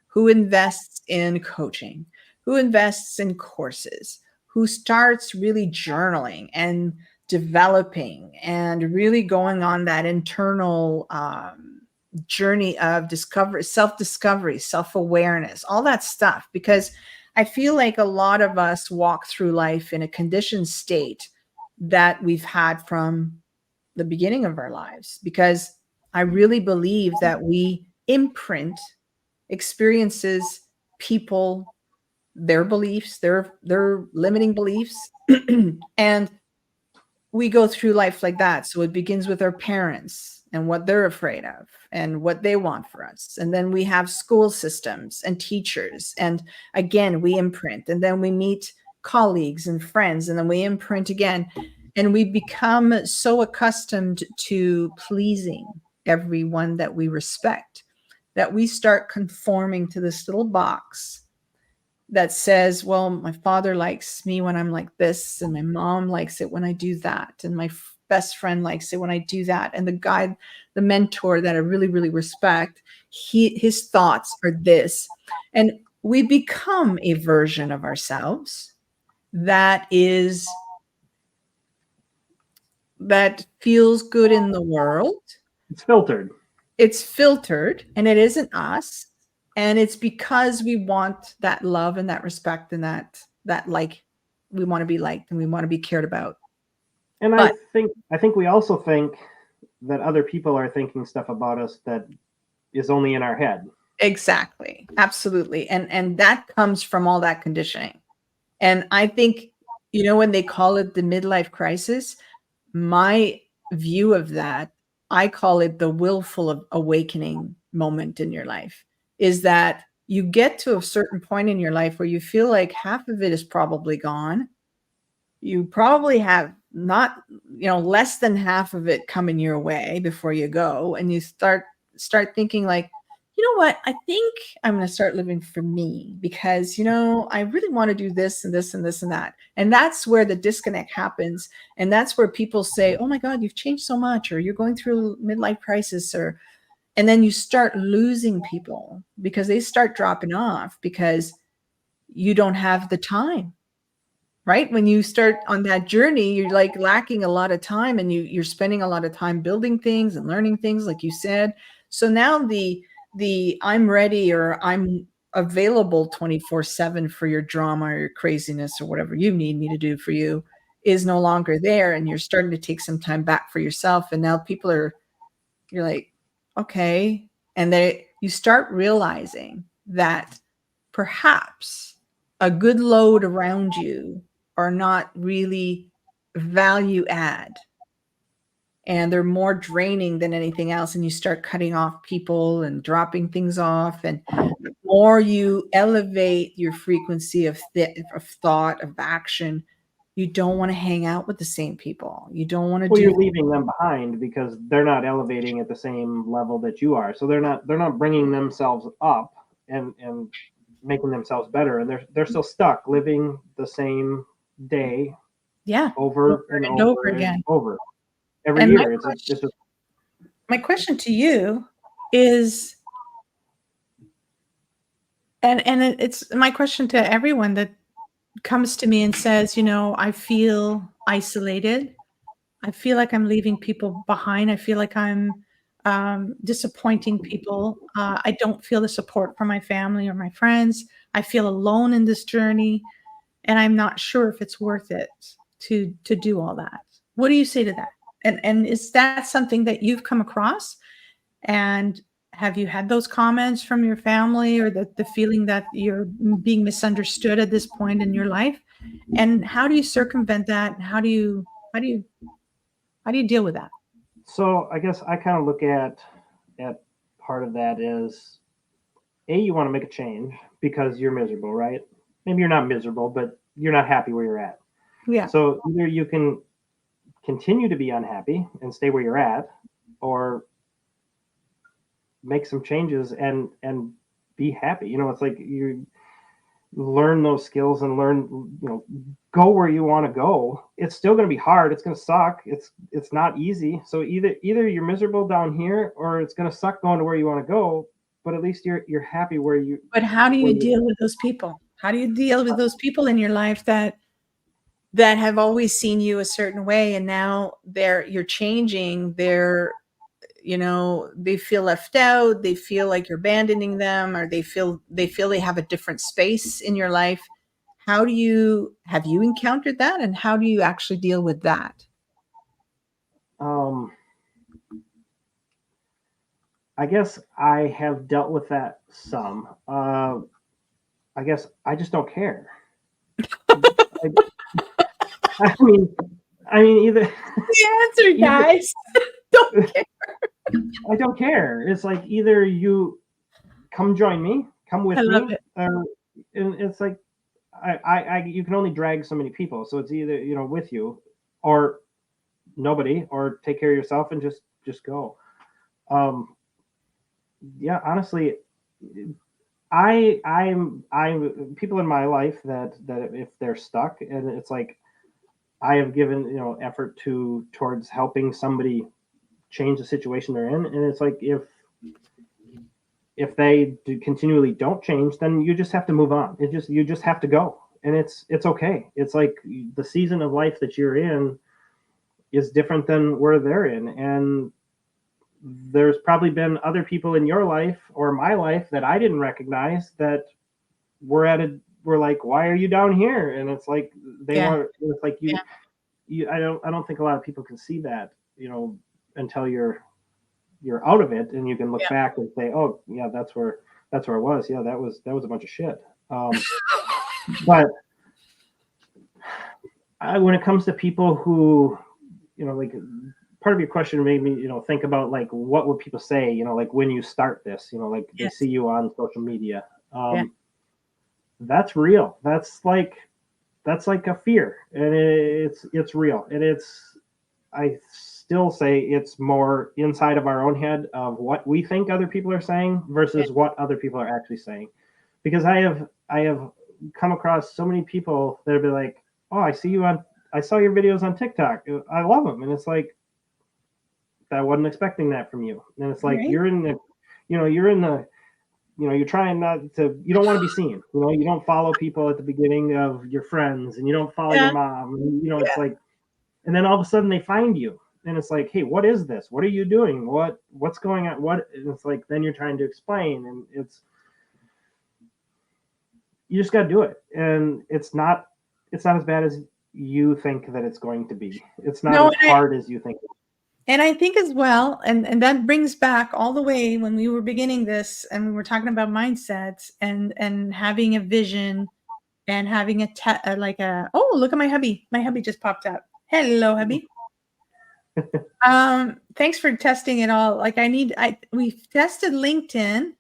who invests in coaching, who invests in courses, who starts really journaling and developing and really going on that internal journey of discovery, self-discovery, self-awareness, all that stuff. Because I feel like a lot of us walk through life in a conditioned state that we've had from the beginning of our lives, because I really believe that we imprint experiences, people, their beliefs, their limiting beliefs, and we go through life like that. So it begins with our parents and what they're afraid of and what they want for us. And then we have school systems and teachers. And again, we imprint. And then we meet colleagues and friends. And then we imprint again. And we become so accustomed to pleasing everyone that we respect that we start conforming to this little box that says, well, my father likes me when I'm like this, and my mom likes it when I do that, and my best friend likes it when I do that, and the guy, the mentor that I really, really respect, his thoughts are this. And we become a version of ourselves that feels good in the world. It's filtered. It's filtered, and it isn't us. And it's because we want that love and that respect and that like, we want to be liked and we want to be cared about. And But I think we also think that other people are thinking stuff about us that is only in our head. exactly, absolutely. And that comes from all that conditioning. And I think, when they call it the midlife crisis, my view of that, I call it the willful awakening moment in your life, is that you get to a certain point in your life where you feel like half of it is probably gone. You probably have not, less than half of it coming your way before you go. And you start thinking like, you know what? I think I'm going to start living for me because, I really want to do this and this and this and that. And that's where the disconnect happens. And that's where people say, oh my God, you've changed so much, or you're going through midlife crisis, and then you start losing people because they start dropping off because you don't have the time. Right? When you start on that journey, you're like lacking a lot of time, and you're spending a lot of time building things and learning things, like you said. So now the I'm ready, or I'm available 24/7 for your drama or your craziness or whatever you need me to do for you is no longer there. And you're starting to take some time back for yourself. And now you're like, okay. And you start realizing that perhaps a good load around you are not really value add, and they're more draining than anything else. And you start cutting off people and dropping things off. And the more you elevate your frequency of thought, of action, you don't want to hang out with the same people. You don't want to Well, do. you're leaving them behind because they're not elevating at the same level that you are. So they're not bringing themselves up and making themselves better, and they're still stuck living the same day Yeah, over and and over over and again. over every And year. It's a my question to you is, and it's my question to everyone that comes to me and says, I feel isolated. I feel like I'm leaving people behind. I feel like I'm disappointing people. I don't feel the support from my family or my friends. I feel alone in this journey, and I'm not sure if it's worth it to do all that. What do you say to that? And is that something that you've come across? And have you had those comments from your family, or the feeling that you're being misunderstood at this point in your life? And how do you circumvent that? And how do you deal with that? So I guess I kind of look at part of that is you want to make a change because you're miserable, right? Maybe you're not miserable, but you're not happy where you're at. Yeah. So either you can continue to be unhappy and stay where you're at, or make some changes and be happy. It's like you learn those skills and go where you want to go. It's still going to be hard. It's going to suck. It's not easy. So either you're miserable down here, or it's going to suck going to where you want to go. But at least you're happy where you. But how do Where you you deal with those people? How do you deal with those people in your life that have always seen you a certain way, and now you're changing? They feel left out, they feel like you're abandoning them, or they feel they have a different space in your life. Have you encountered that, and how do you actually deal with that? um, I guess I have dealt with that some. I guess I just don't care. I, I mean, either The answer, either guys. Don't care. I don't care. It's like either you come join me, come I with love me, it. and it's like you can only drag so many people, so it's either with you or nobody, or take care of yourself and just go. Yeah, honestly, I'm people in my life that if they're stuck, and it's like I have given effort towards helping somebody change the situation they're in, and it's like if they continually don't change, then you just have to move on. You just have to go, and it's okay. It's like the season of life that you're in is different than where they're in, and there's probably been other people in your life or my life that I didn't recognize that we're like, why are you down here? And it's like Yeah. it's like I don't think a lot of people can see that, until you're out of it, and you can look Yeah. back and say, oh yeah, that's where I was. Yeah, that was a bunch of shit. But when it comes to people who, like, part of your question made me, think about like what would people say, like when you start this, like they Yes. see you on social media. Yeah. That's real. That's like a fear, and it's real, and I still say it's more inside of our own head of what we think other people are saying versus what other people are actually saying. Because I have come across so many people that be like, oh, I saw your videos on TikTok. I love them. And it's like, I wasn't expecting that from you. And it's like, Right. you're trying not to, you don't want to be seen. You don't follow people at the beginning of your friends, and you don't follow your mom. And, it's like, and then all of a sudden they find you, and it's like, hey, what is this? What are you doing? What's going on? And it's like, then you're trying to explain, and you just got to do it. And it's not as bad as you think that it's going to be. It's not as hard as you think. And I think as well, and that brings back all the way when we were beginning this and we were talking about mindsets and having a vision and having oh, look at my hubby. My hubby just popped up. Hello, hubby. Thanks for testing it all. Like we've tested LinkedIn.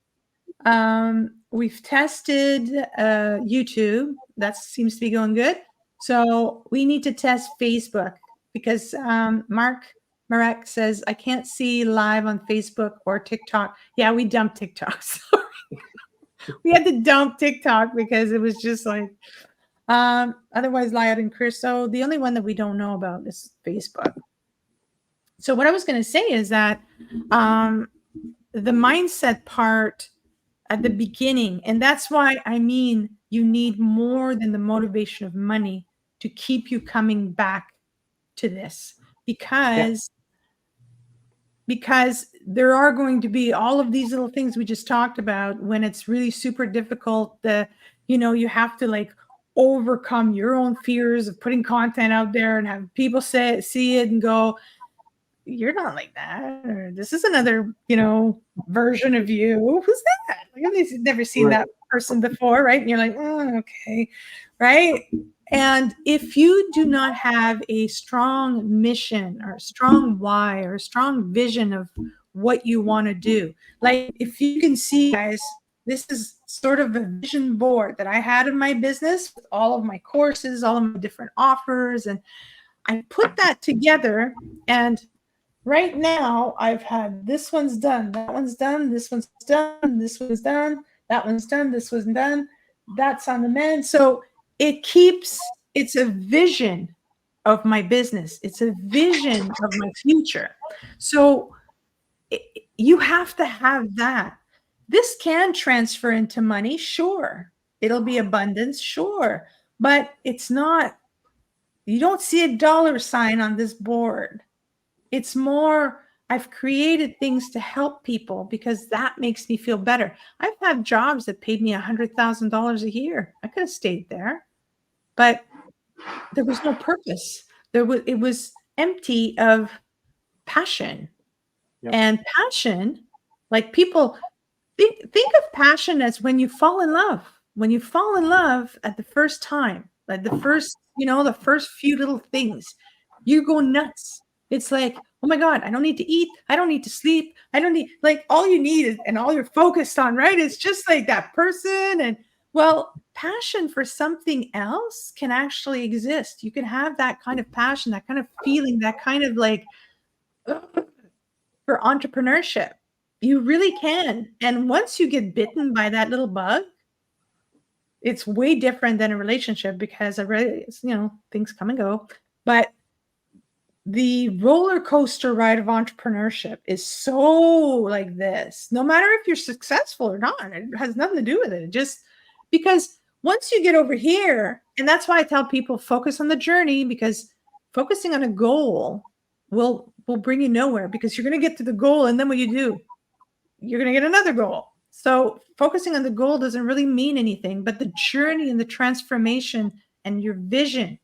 We've tested YouTube. That seems to be going good. So we need to test Facebook because Marek says, I can't see live on Facebook or TikTok. Yeah, we dumped TikTok. Sorry. We had to dump TikTok because it was just like, otherwise Lyot and Chris. So the only one that we don't know about is Facebook. So what I was going to say is that the mindset part at the beginning, and that's why I mean you need more than the motivation of money to keep you coming back to this, because there are going to be all of these little things we just talked about when it's really super difficult. You have to like overcome your own fears of putting content out there and have people see it and go, you're not like that, or this is another version of you. Who's that? Like, I've never seen that person before, right? And you're like, oh, okay, right? And if you do not have a strong mission or a strong why or a strong vision of what you want to do, like if you can see, guys, this is sort of a vision board that I had in my business with all of my courses, all of my different offers, and I put that together. And right now, I've had this one's done, that one's done, this one's done, this one's done, that one's done, this one's done, that's on the mend. So it's a vision of my business. It's a vision of my future. So you have to have that. This can transfer into money, sure. It'll be abundance, sure. But it's not, you don't see a dollar sign on this board. It's more, I've created things to help people because that makes me feel better. I've had jobs that paid me $100,000 a year. I could have stayed there, but there was no purpose. It was empty of passion. Yep. And passion, like people think of passion as when you fall in love. When you fall in love at the first time, like the first few little things, you go nuts. It's like, oh my God, I don't need to eat. I don't need to sleep. I don't need, like, all you need is, and all you're focused on, right? It's just like that person. And well, passion for something else can actually exist. You can have that kind of passion, that kind of feeling, that kind of like for entrepreneurship. You really can. And once you get bitten by that little bug, it's way different than a relationship because things come and go. But the roller coaster ride of entrepreneurship is so like this. No matter if you're successful or not, it has nothing to do with it. Just because once you get over here, and that's why I tell people focus on the journey, because focusing on a goal will bring you nowhere, because you're going to get to the goal, and then what you do, you're going to get another goal. So focusing on the goal doesn't really mean anything, but the journey and the transformation and your vision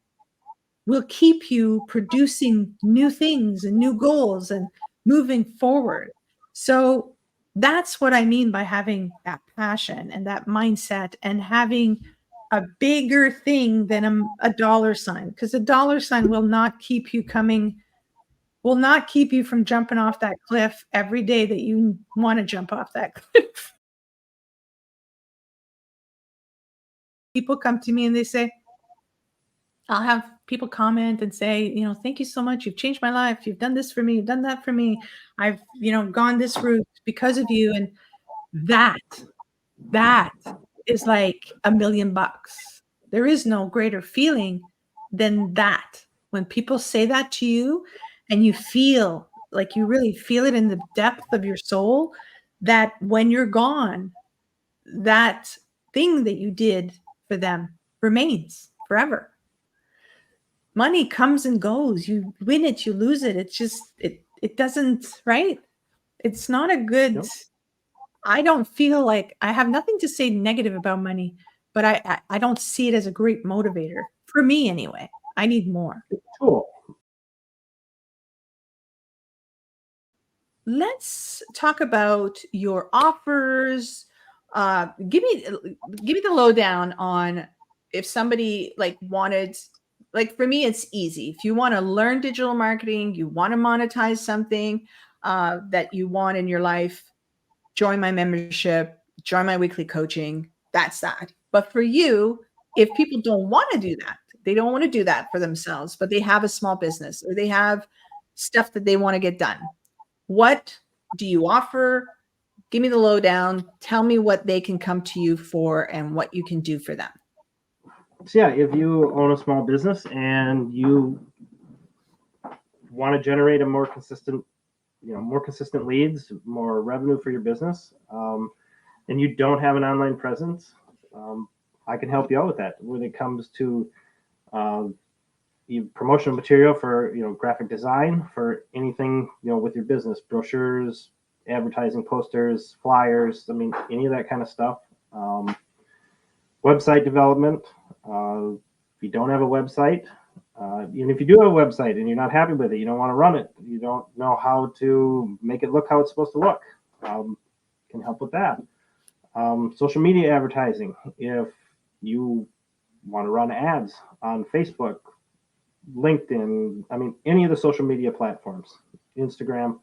will keep you producing new things and new goals and moving forward. So that's what I mean by having that passion and that mindset and having a bigger thing than a dollar sign, because a dollar sign will not keep you from jumping off that cliff every day that you want to jump off that cliff. People come to me and they say, I'll have people comment and say, thank you so much. You've changed my life. You've done this for me. You've done that for me. I've, gone this route because of you. And that is like $1,000,000. There is no greater feeling than that. When people say that to you and you feel like you really feel it in the depth of your soul, that when you're gone, that thing that you did for them remains forever. Money comes and goes. You win it, you lose it. It's just, it doesn't, right? It's not a good, Yep. I don't feel like I have nothing to say negative about money, but I don't see it as a great motivator for me anyway. I need more. Cool. Let's talk about your offers. Give me the lowdown on if somebody like wanted, like for me, it's easy. If you want to learn digital marketing, you want to monetize something that you want in your life, join my membership, join my weekly coaching. That's that. But for you, if people don't want to do that, they don't want to do that for themselves, but they have a small business or they have stuff that they want to get done. What do you offer? Give me the lowdown. Tell me what they can come to you for and what you can do for them. So yeah, if you own a small business and you want to generate a more consistent leads, more revenue for your business, and you don't have an online presence, I can help you out with that. When it comes to promotional material for graphic design, for anything with your business, brochures, advertising, posters, flyers, any of that kind of stuff. Website development. If you don't have a website, even if you do have a website and you're not happy with it, you don't want to run it, you don't know how to make it look how it's supposed to look, can help with that. Social media advertising. If you want to run ads on Facebook, LinkedIn, any of the social media platforms, Instagram,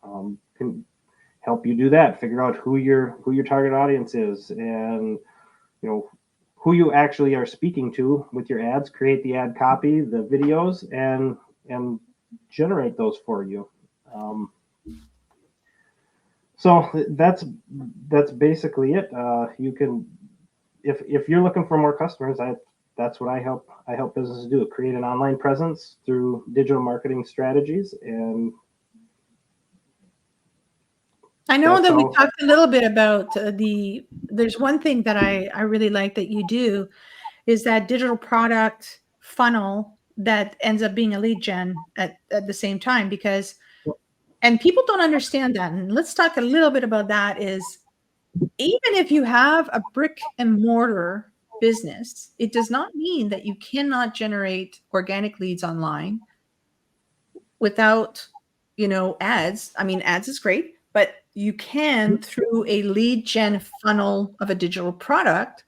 can help you do that. Figure out who your target audience is, and who you actually are speaking to with your ads. Create the ad copy, the videos, and generate those for you. So that's basically it. You can, if you're looking for more customers, that's what I help businesses do. Create an online presence through digital marketing strategies. And I know that we talked a little bit about there's one thing that I really like that you do is that digital product funnel that ends up being a lead gen at the same time, and people don't understand that. And let's talk a little bit about that. Is even if you have a brick and mortar business, it does not mean that you cannot generate organic leads online without, ads. Ads is great, but you can, through a lead gen funnel of a digital product,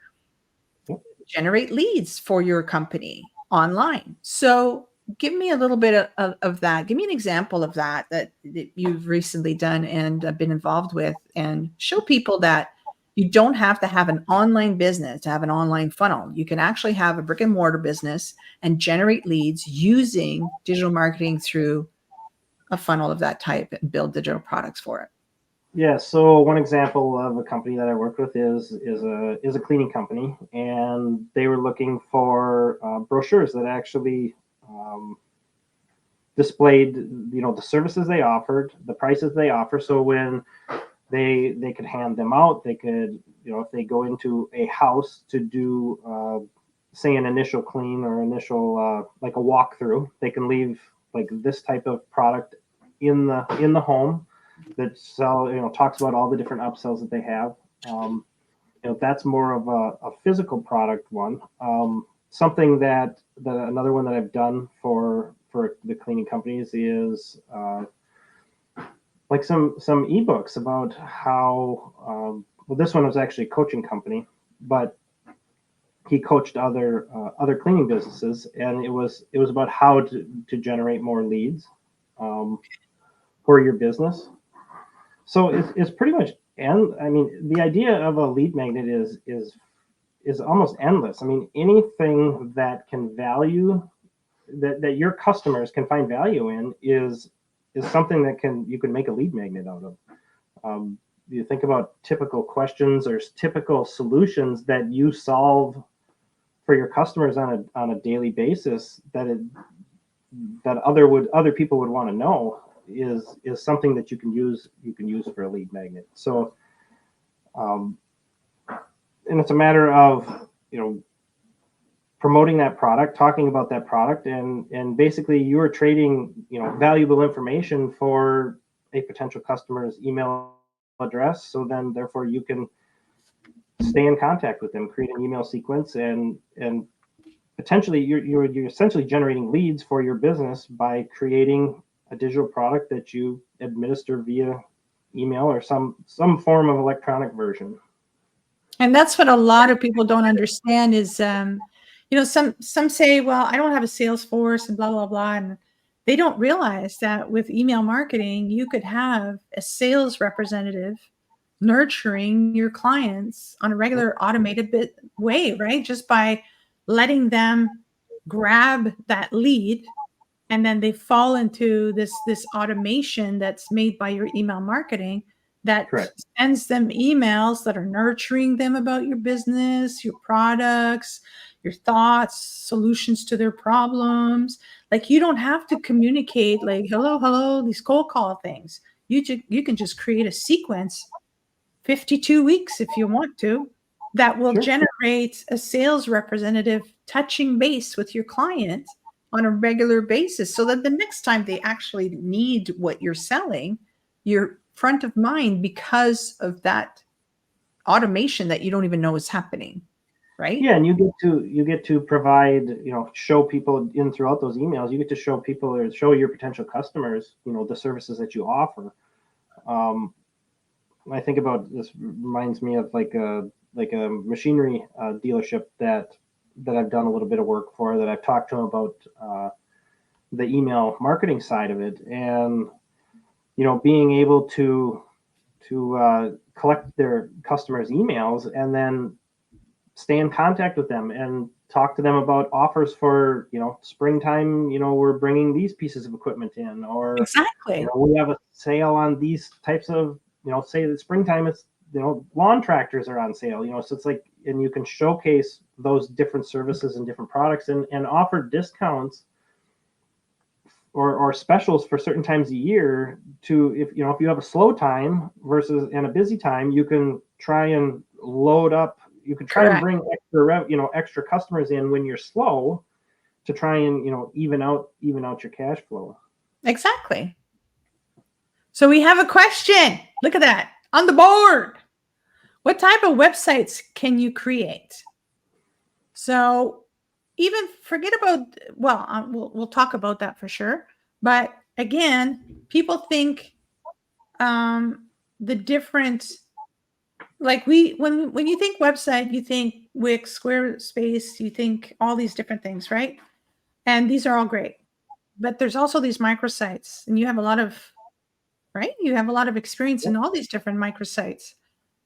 generate leads for your company online. So give me a little bit of that. Give me an example of that you've recently done and been involved with, and show people that you don't have to have an online business to have an online funnel. You can actually have a brick and mortar business and generate leads using digital marketing through a funnel of that type and build digital products for it. Yeah. So one example of a company that I worked with is a cleaning company, and they were looking for brochures that actually displayed, the services they offered, the prices they offer. So when they could hand them out, they could, if they go into a house to do, say, an initial clean or initial like a walkthrough, they can leave like this type of product in the home that talks about all the different upsells that they have. That's more of a physical product one. Something that another one that I've done for the cleaning companies is like some ebooks about how. Well, this one was actually a coaching company, but he coached other cleaning businesses, and it was about how to generate more leads for your business. So it's pretty much, and the idea of a lead magnet is is almost endless. I mean, anything that can value that your customers can find value in is something that you can make a lead magnet out of. You think about typical questions or typical solutions that you solve for your customers on a daily basis that other people would want to know is something that you can use for a lead magnet. So and it's a matter of promoting that product, talking about that product, and basically you're trading valuable information for a potential customer's email address. So then therefore you can stay in contact with them, create an email sequence, and potentially you're essentially generating leads for your business by creating a digital product that you administer via email or some form of electronic version. And that's what a lot of people don't understand is, some say, well, I don't have a sales force and blah, blah, blah. And they don't realize that with email marketing, you could have a sales representative nurturing your clients on a regular automated way, right? Just by letting them grab that lead, and then they fall into this automation that's made by your email marketing that Correct. sends them emails that are nurturing them about your business, your products, your thoughts, solutions to their problems. Like, you don't have to communicate like hello, these cold call things. You can just create a sequence, 52 weeks if you want to, that will Sure. generate a sales representative touching base with your client on a regular basis, so that the next time they actually need what you're selling, you're front of mind because of that automation that you don't even know is happening, right? Yeah, and you get to provide, show people in throughout those emails. You get to show people or show your potential customers, the services that you offer. I think about this reminds me of like a machinery dealership that I've done a little bit of work for, that I've talked to them about the email marketing side of it, and being able to collect their customers' emails and then stay in contact with them and talk to them about offers for springtime. We're bringing these pieces of equipment in, or Exactly. we have a sale on these types of say the springtime is lawn tractors are on sale. So it's like, and you can showcase those different services and different products and offer discounts or specials for certain times a year to, if you have a slow time versus and a busy time, you can try and load up. You could try and bring extra customers in when you're slow to try and even out your cash flow. Exactly. So we have a question. Look at that on the board. What type of websites can you create? So even forget about, we'll talk about that for sure. But again, people think the different, like when you think website, you think Wix, Squarespace, you think all these different things, right? And these are all great. But there's also these microsites, and you have a lot of, right? You have a lot of experience in all these different microsites.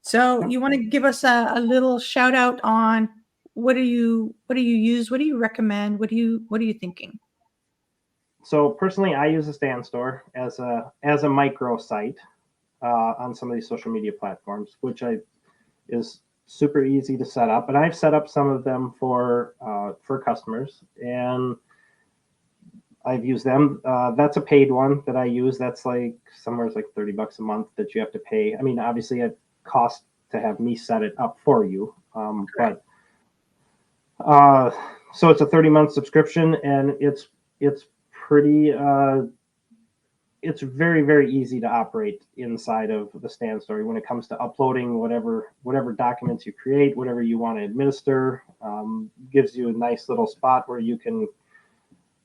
So you want to give us a little shout out on what do you use? What do you recommend? What are you thinking? So personally, I use a Stand Store as a micro site on some of these social media platforms, which is super easy to set up. And I've set up some of them for customers, and I've used them. That's a paid one that I use. That's like somewhere like $30 a month that you have to pay. I mean, obviously it costs to have me set it up for you. But so it's a 30-month subscription, and it's pretty it's very, very easy to operate inside of the Stand Store when it comes to uploading whatever documents you create, whatever you want to administer. Gives you a nice little spot where you can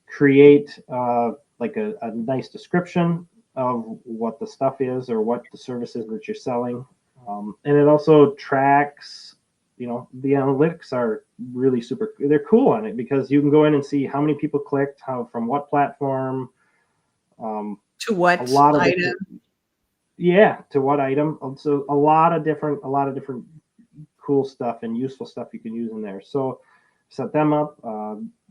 create like a nice description of what the stuff is or what the services that you're selling. And it also tracks, the analytics are really they're cool on it, because you can go in and see how many people clicked, from what platform, to what a lot of item. to what item. So a lot of different cool stuff and useful stuff you can use in there. So set them up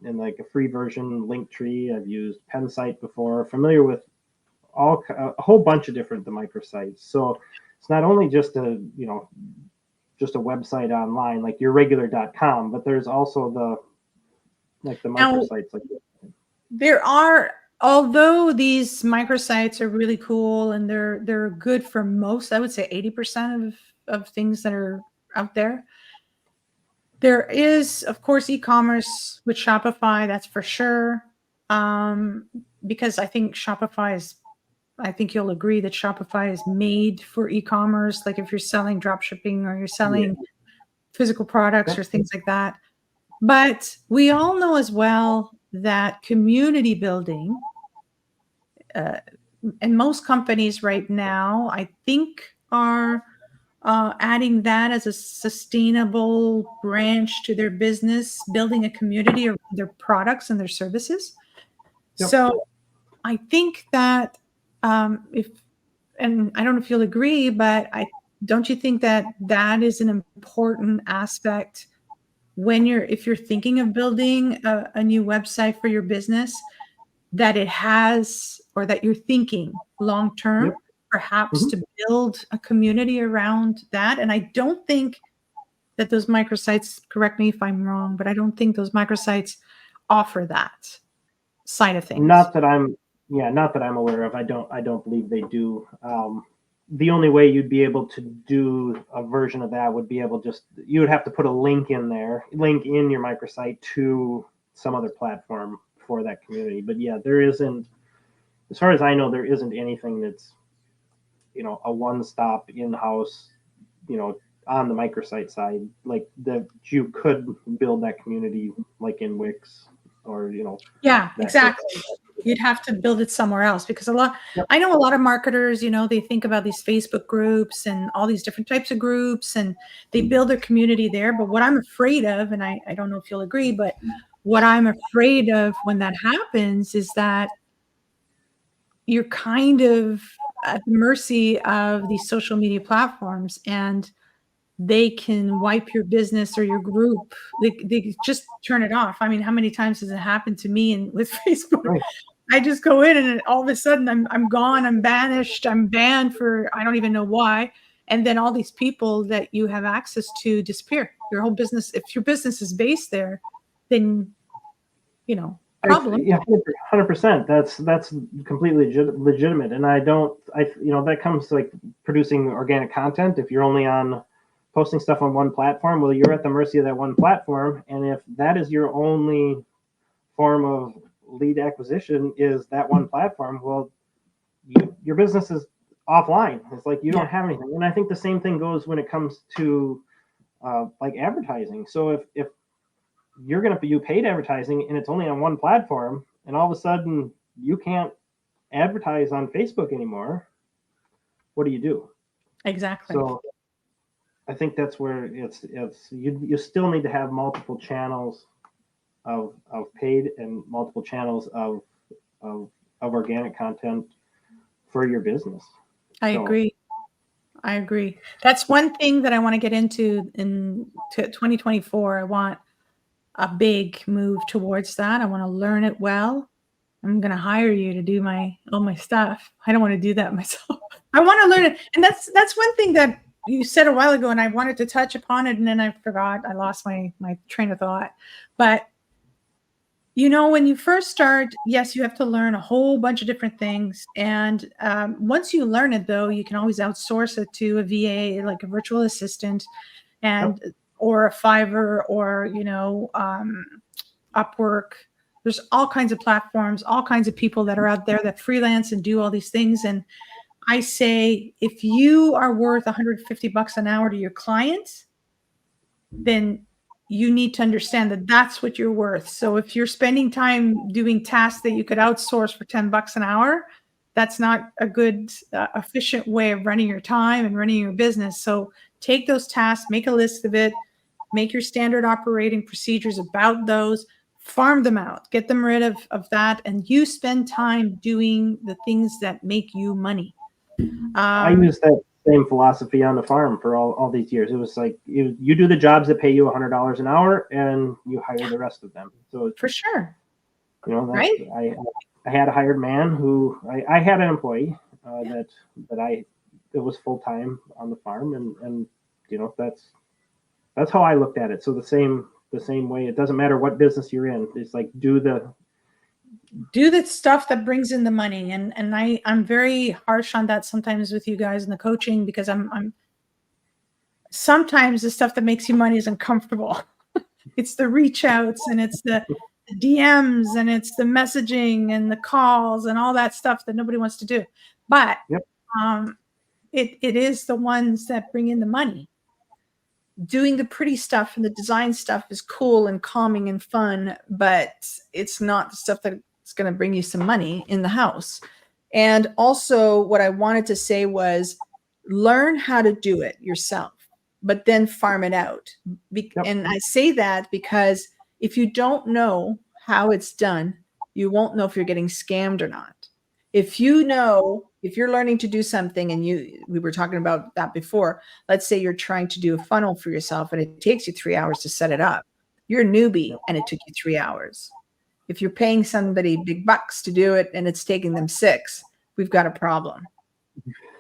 in like a free version, Linktree. I've used Pensite before, familiar with a whole bunch of different the microsites. So it's not only just a, just a website online like your regular .com, but there's also the microsites like there are, although these microsites are really cool and they're good for most, I would say 80% of things that are out there. There is, of course, e-commerce with Shopify, that's for sure. Because I think I think you'll agree that Shopify is made for e-commerce. Like if you're selling drop shipping or you're selling physical products or things like that. But we all know as well that community building, and most companies right now, I think, are adding that as a sustainable branch to their business, building a community around their products and their services. Yep. So I think that and I don't know if you'll agree, but don't you think that that is an important aspect if you're thinking of building a new website for your business, that it has, or that you're thinking long term, perhaps to build a community around that? And I don't think that those microsites, correct me if I'm wrong, but I don't think those microsites offer that side of things. Not that I'm aware of. I don't believe they do. The only way you'd be able to do a version of that would be you would have to put a link in your microsite to some other platform for that community. But yeah, there isn't, as far as I know, there isn't anything that's, a one-stop in-house, on the microsite side, like that you could build that community like in Wix or, Yeah, exactly. You'd have to build it somewhere else, because I know a lot of marketers, they think about these Facebook groups and all these different types of groups, and they build their community there. But what I'm afraid of, and I don't know if you'll agree, but what I'm afraid of when that happens is that you're kind of at the mercy of these social media platforms, and they can wipe your business or your group. They just turn it off. I mean, how many times has it happened to me and with Facebook? Right. I just go in and all of a sudden I'm gone, I'm banished, I'm banned for I don't even know why. And then all these people that you have access to disappear. Your whole business, if your business is based there, then problem. Yeah, 100%. That's completely legitimate. And that comes to like producing organic content. If you're only posting stuff on one platform, well, you're at the mercy of that one platform. And if that is your only form of lead acquisition is that one platform, well, your business is offline. It's like you don't have anything. And I think the same thing goes when it comes to like advertising. So if you're going to do paid advertising and it's only on one platform, and all of a sudden you can't advertise on Facebook anymore, what do you do? Exactly. So I think that's where you still need to have multiple channels of paid and multiple channels of organic content for your business. I agree. That's one thing that I want to get into in 2024. I want a big move towards that. I want to learn it well. I'm going to hire you to do all my stuff. I don't want to do that myself. I want to learn it. And that's one thing that you said a while ago, and I wanted to touch upon it, and then I forgot. I lost my train of thought. But when you first start, yes, you have to learn a whole bunch of different things. And once you learn it, though, you can always outsource it to a VA, like a virtual assistant, or a Fiverr, or Upwork. There's all kinds of platforms, all kinds of people that are out there that freelance and do all these things. And I say, if you are worth $150 an hour to your clients, then you need to understand that that's what you're worth. So if you're spending time doing tasks that you could outsource for $10 an hour, that's not a good, efficient way of running your time and running your business. So take those tasks, make a list of it, make your standard operating procedures about those, farm them out, get them rid of that, and you spend time doing the things that make you money. I use that same philosophy on the farm for all these years. It was like you do the jobs that pay you $100 an hour, and you hire the rest of them. So For sure. that Right. I had a hired man who I had an employee that it was full time on the farm, and that's how I looked at it. So the same way, it doesn't matter what business you're in. It's like do the stuff that brings in the money. And I'm very harsh on that sometimes with you guys in the coaching, because I'm sometimes the stuff that makes you money is uncomfortable. It's the reach outs, and it's the DMs, and it's the messaging and the calls and all that stuff that nobody wants to do. But Yep. It is the ones that bring in the money. Doing the pretty stuff and the design stuff is cool and calming and fun, but it's not the stuff that's going to bring you some money in the house. And also, what I wanted to say was learn how to do it yourself, but then farm it out. Yep. And I say that because if you don't know how it's done, you won't know if you're getting scammed or not. If you're learning to do something, and we were talking about that before, let's say you're trying to do a funnel for yourself and it takes you 3 hours to set it up. You're a newbie and it took you 3 hours. If you're paying somebody big bucks to do it and it's taking them 6, we've got a problem.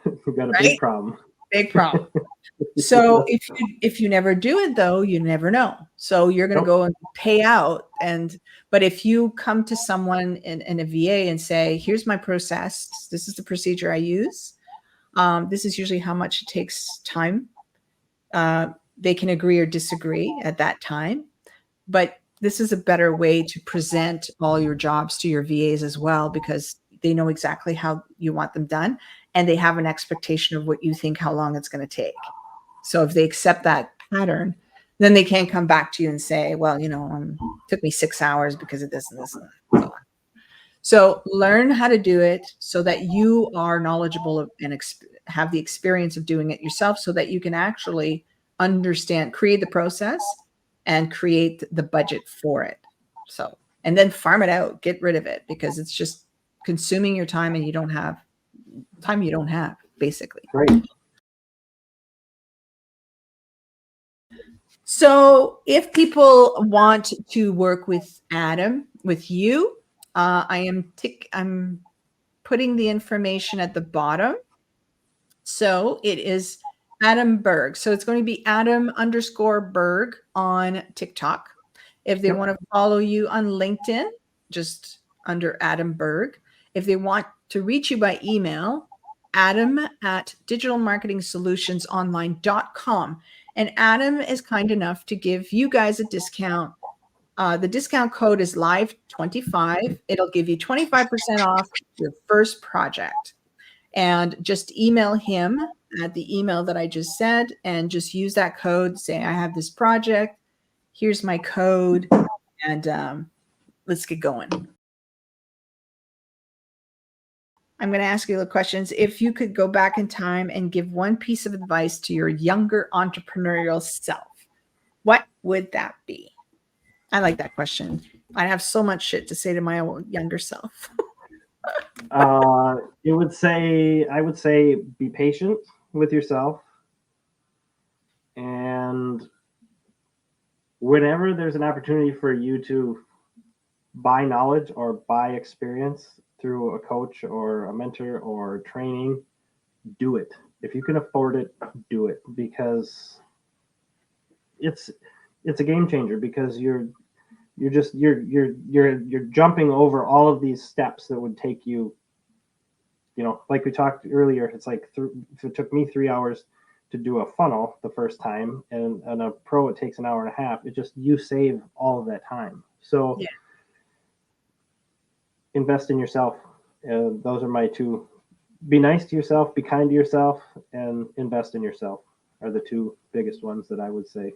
We've got a big problem. Big problem. So if you never do it, though, you never know. So you're going to go and pay out. But if you come to someone in a VA and say, here's my process, this is the procedure I use, this is usually how much it takes time. They can agree or disagree at that time. But this is a better way to present all your jobs to your VAs as well, because they know exactly how you want them done, and they have an expectation of what you think, how long it's going to take. So if they accept that pattern, then they can't come back to you and say, well, it took me 6 hours because of this and this and that. So learn how to do it so that you are knowledgeable and have the experience of doing it yourself, so that you can actually understand, create the process and create the budget for it. So, and then farm it out, get rid of it, because it's just consuming your time, and you don't have basically. Right. So if people want to work with Adam, with you, I'm putting the information at the bottom. So it is Adam Berg. So it's going to be Adam_Berg on TikTok. If they want to follow you on LinkedIn, just under Adam Berg. If they want to reach you by email, adam@digitalmarketingsolutionsonline.com. And Adam is kind enough to give you guys a discount. The discount code is live25. It'll give you 25% off your first project. And just email him at the email that I just said, and just use that code. Say, I have this project. Here's my code. And let's get going. I'm going to ask you the questions. If you could go back in time and give one piece of advice to your younger entrepreneurial self, what would that be? I like that question. I have so much shit to say to my own younger self. I would say be patient with yourself, and whenever there's an opportunity for you to buy knowledge or buy experience through a coach or a mentor or training, do it. If you can afford it, do it, because it's a game changer, because you're jumping over all of these steps that would take you, like we talked earlier. It's like if it took me 3 hours to do a funnel the first time, and a pro it takes an hour and a half, you save all of that time. So invest in yourself. Those are my two. Be nice to yourself, be kind to yourself, and invest in yourself are the two biggest ones that I would say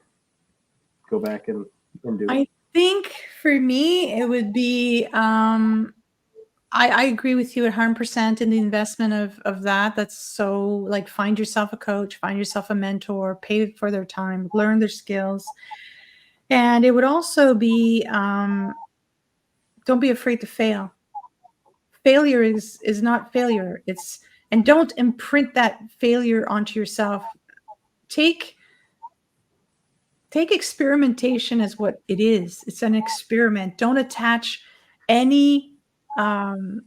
go back and do. I think for me, it would be, I agree with you 100% in the investment of that. That's so, like, find yourself a coach, find yourself a mentor, pay for their time, learn their skills. And it would also be, don't be afraid to fail. Failure is not failure. It's and don't imprint that failure onto yourself. Take experimentation as what it is. It's an experiment. Don't attach any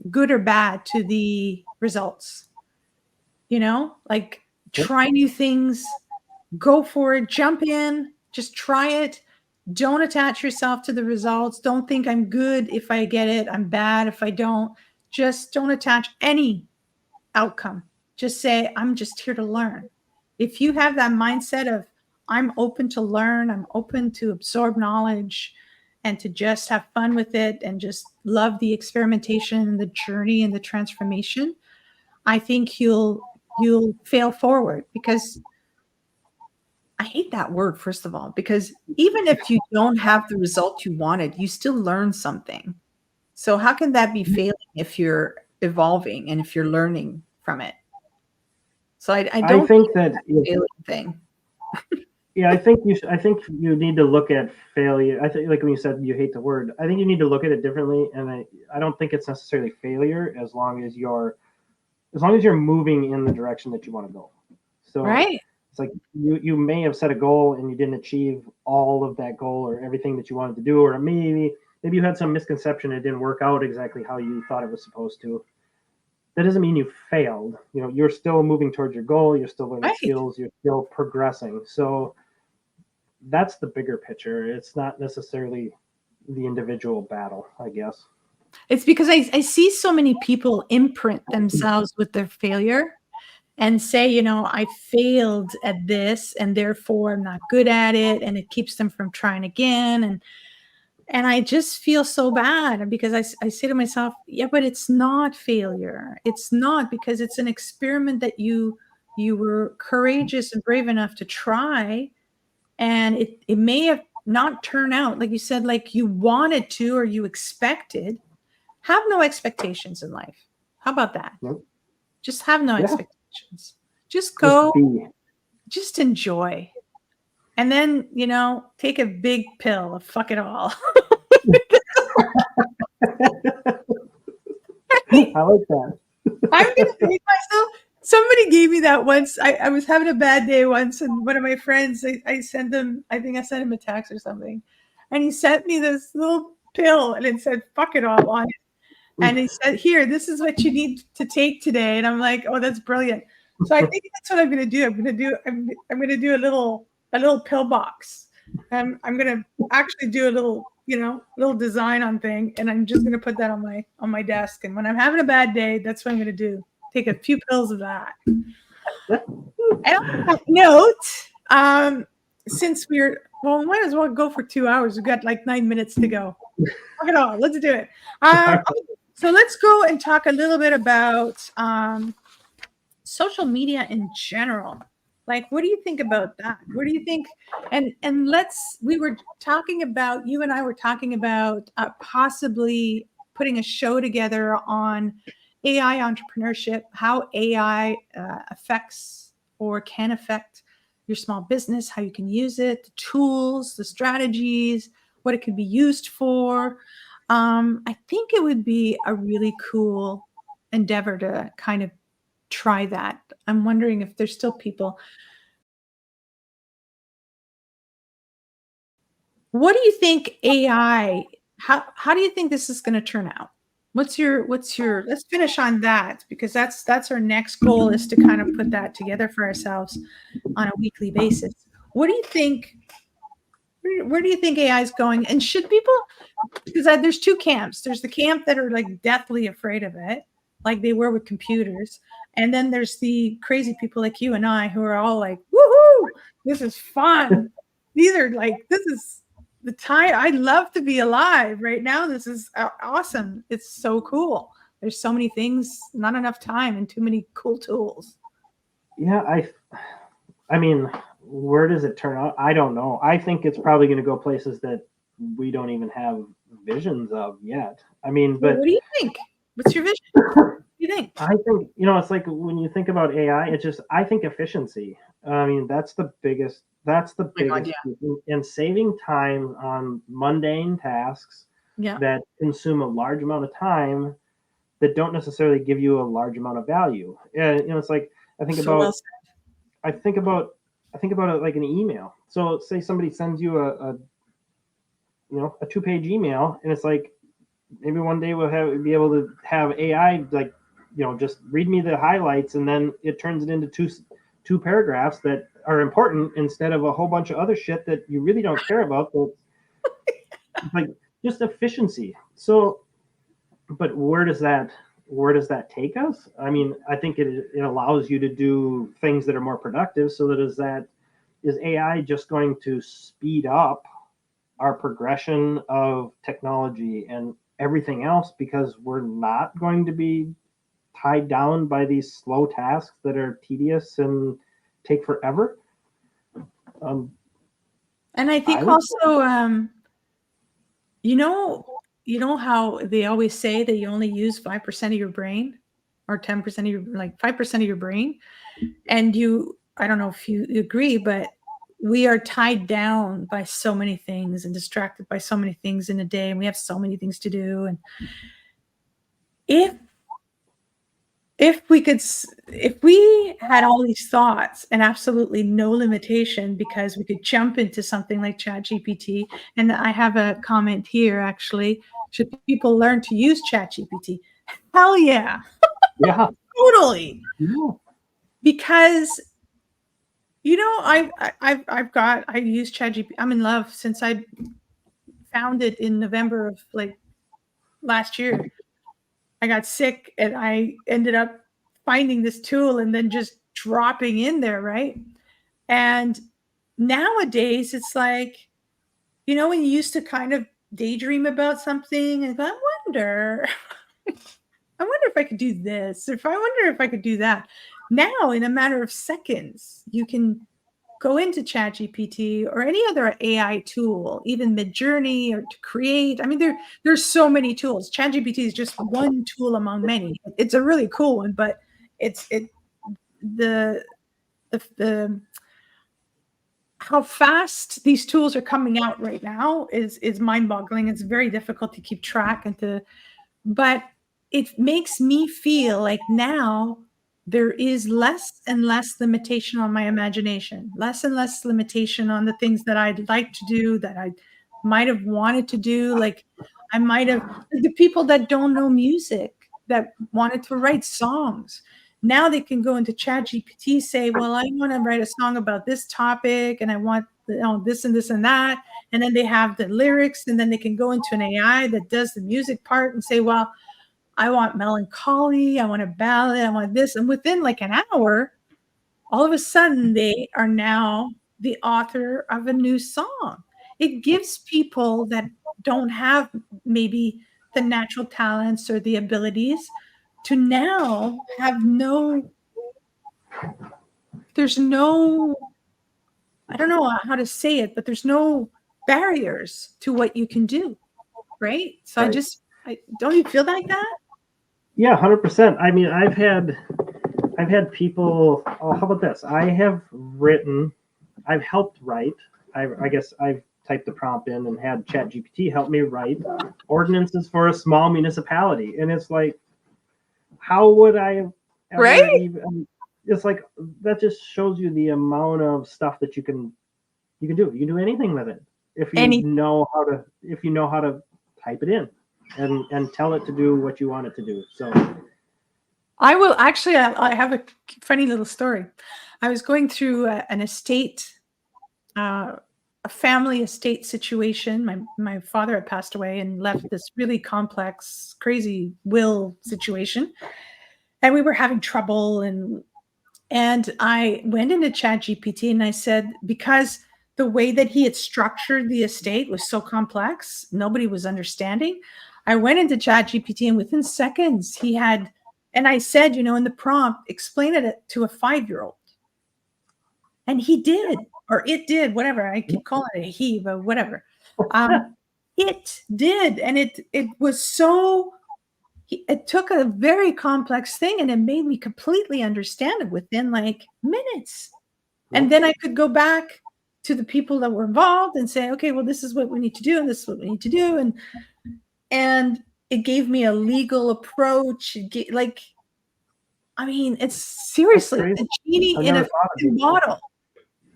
good or bad to the results. You know, like try new things, go for it, jump in, just try it. Don't attach yourself to the results. Don't think I'm good if I get it, I'm bad if I don't. Just don't attach any outcome. Just say, I'm just here to learn. If you have that mindset of, I'm open to learn, I'm open to absorb knowledge and to just have fun with it and just love the experimentation and the journey and the transformation, I think you'll fail forward. Because I hate that word, first of all, because even if you don't have the result you wanted, you still learn something. So how can that be failing if you're evolving and if you're learning from it? So I don't think that failing thing. Yeah, I think you need to look at failure. I think, like when you said you hate the word, I think you need to look at it differently. And I don't think it's necessarily failure as long as you're moving in the direction that you want to go. So Right. it's like you may have set a goal and you didn't achieve all of that goal or everything that you wanted to do, or maybe you had some misconception, it didn't work out exactly how you thought it was supposed to. That doesn't mean you failed. You know, you're still moving towards your goal, you're still learning skills, you're still progressing. So that's the bigger picture. It's not necessarily the individual battle, I guess. It's because I see so many people imprint themselves with their failure and say, you know, I failed at this and therefore I'm not good at it, and it keeps them from trying again. And I just feel so bad because I say to myself, yeah, but it's not failure. It's not, because it's an experiment that you were courageous and brave enough to try. And it may have not turned out like you said, like you wanted to or you expected. Have no expectations in life. How about that? Nope. Just have no Yeah. expectations. Just go, Just be. just enjoy. And then, you know, take a big pill of fuck it all. I like that. I'm going to make myself. Somebody gave me that once. I was having a bad day once, and one of my friends, I sent him, I think I sent him a text or something, and he sent me this little pill, and it said "fuck it all" on it. And he said, "Here, this is what you need to take today." And I'm like, "Oh, that's brilliant." So I think that's what I'm going to do. I'm going to do a little pill box. I'm going to actually do a little, you know, little design on thing, and I'm just going to put that on my desk. And when I'm having a bad day, that's what I'm going to do. Take a few pills of that. And on that note, since we might as well go for 2 hours. We've got like 9 minutes to go. Fuck it all. Let's do it. So let's go and talk a little bit about social media in general. Like, what do you think about that? What do you think? And we were talking about, you and I were talking about possibly putting a show together on AI entrepreneurship, how AI affects or can affect your small business, how you can use it, the tools, the strategies, what it could be used for. I think it would be a really cool endeavor to kind of try that. I'm wondering if there's still people. What do you think AI, how do you think this is going to turn out? What's your let's finish on that, because that's our next goal, is to kind of put that together for ourselves on a weekly basis. What do you think? Where do you think AI is going? And should people, because there's two camps. There's the camp that are like deathly afraid of it, like they were with computers. And then there's the crazy people like you and I who are all like, woohoo, this is fun. These are like, this is the time. I love to be alive right now. This is awesome. It's so cool. There's so many things, not enough time, and too many cool tools. Yeah, I mean, where does it turn out? I don't know. I think it's probably going to go places that we don't even have visions of yet. I mean, but what do you think? What's your vision? What do you think? I think, you know, it's like when you think about AI, it's just, I think efficiency. I mean, that's the biggest God, yeah. and saving time on mundane tasks Yeah. that consume a large amount of time that don't necessarily give you a large amount of value. And it's like I think So well about I think about it like an email. So say somebody sends you a 2-page email, and it's like maybe one day we'll be able to have AI like just read me the highlights, and then it turns it into two paragraphs that are important instead of a whole bunch of other shit that you really don't care about. But like just efficiency. So, but where does that take us? I mean, I think it allows you to do things that are more productive. So is AI just going to speed up our progression of technology and everything else because we're not going to be tied down by these slow tasks that are tedious and take forever? And I think also, you know how they always say that you only use 5% of your brain, or 10% of your, like 5% of your brain. And I don't know if you agree, but we are tied down by so many things and distracted by so many things in a day. And we have so many things to do. And if we had all these thoughts and absolutely no limitation, because we could jump into something like ChatGPT. And I have a comment here, actually. Should people learn to use ChatGPT? Hell yeah. Yeah. Totally. Yeah. Because I use ChatGPT. I'm in love since I found it in November of like last year. I got sick and I ended up finding this tool and then just dropping in there, right? And nowadays it's like, when you used to kind of daydream about something and I wonder if I could do this, I wonder if I could do that. Now, in a matter of seconds, you can go into ChatGPT or any other AI tool, even Midjourney, or to create. I mean, there's so many tools. ChatGPT is just one tool among many. It's a really cool one, but the how fast these tools are coming out right now is mind-boggling. It's very difficult to keep track but it makes me feel like now there is less and less limitation on my imagination, less and less limitation on the things that I'd like to do, that I might have wanted to do. Like the people that don't know music, that wanted to write songs. Now they can go into ChatGPT, say, well, I want to write a song about this topic and I want this and this and that. And then they have the lyrics, and then they can go into an AI that does the music part and say, well, I want melancholy, I want a ballad, I want this. And within like an hour, all of a sudden they are now the author of a new song. It gives people that don't have maybe the natural talents or the abilities to now have there's no, I don't know how to say it, but there's no barriers to what you can do. Right. So Right. Don't you feel like that? Yeah, 100%. I mean, I've had people. Oh, how about this? I've helped write. I guess I've typed the prompt in and had ChatGPT help me write ordinances for a small municipality, and it's like, how would I ever Right? even? It's like that just shows you the amount of stuff that you can do. You can do anything with it if you know how to type it in and tell it to do what you want it to do. So I will actually, I have a funny little story. I was going through an estate, a family estate situation. My father had passed away and left this really complex, crazy will situation. And we were having trouble, and I went into ChatGPT and I said, because the way that he had structured the estate was so complex, nobody was understanding. I went into ChatGPT and within seconds and I said, in the prompt, explain it to a 5-year-old. And he did, or it did, whatever. I keep calling it a he, but whatever. It did. And it was so, it took a very complex thing and it made me completely understand it within like minutes. And then I could go back to the people that were involved and say, okay, well, this is what we need to do. And this is what we need to do. And It gave me a legal approach. Like, I mean, it's seriously the genie in a bottle.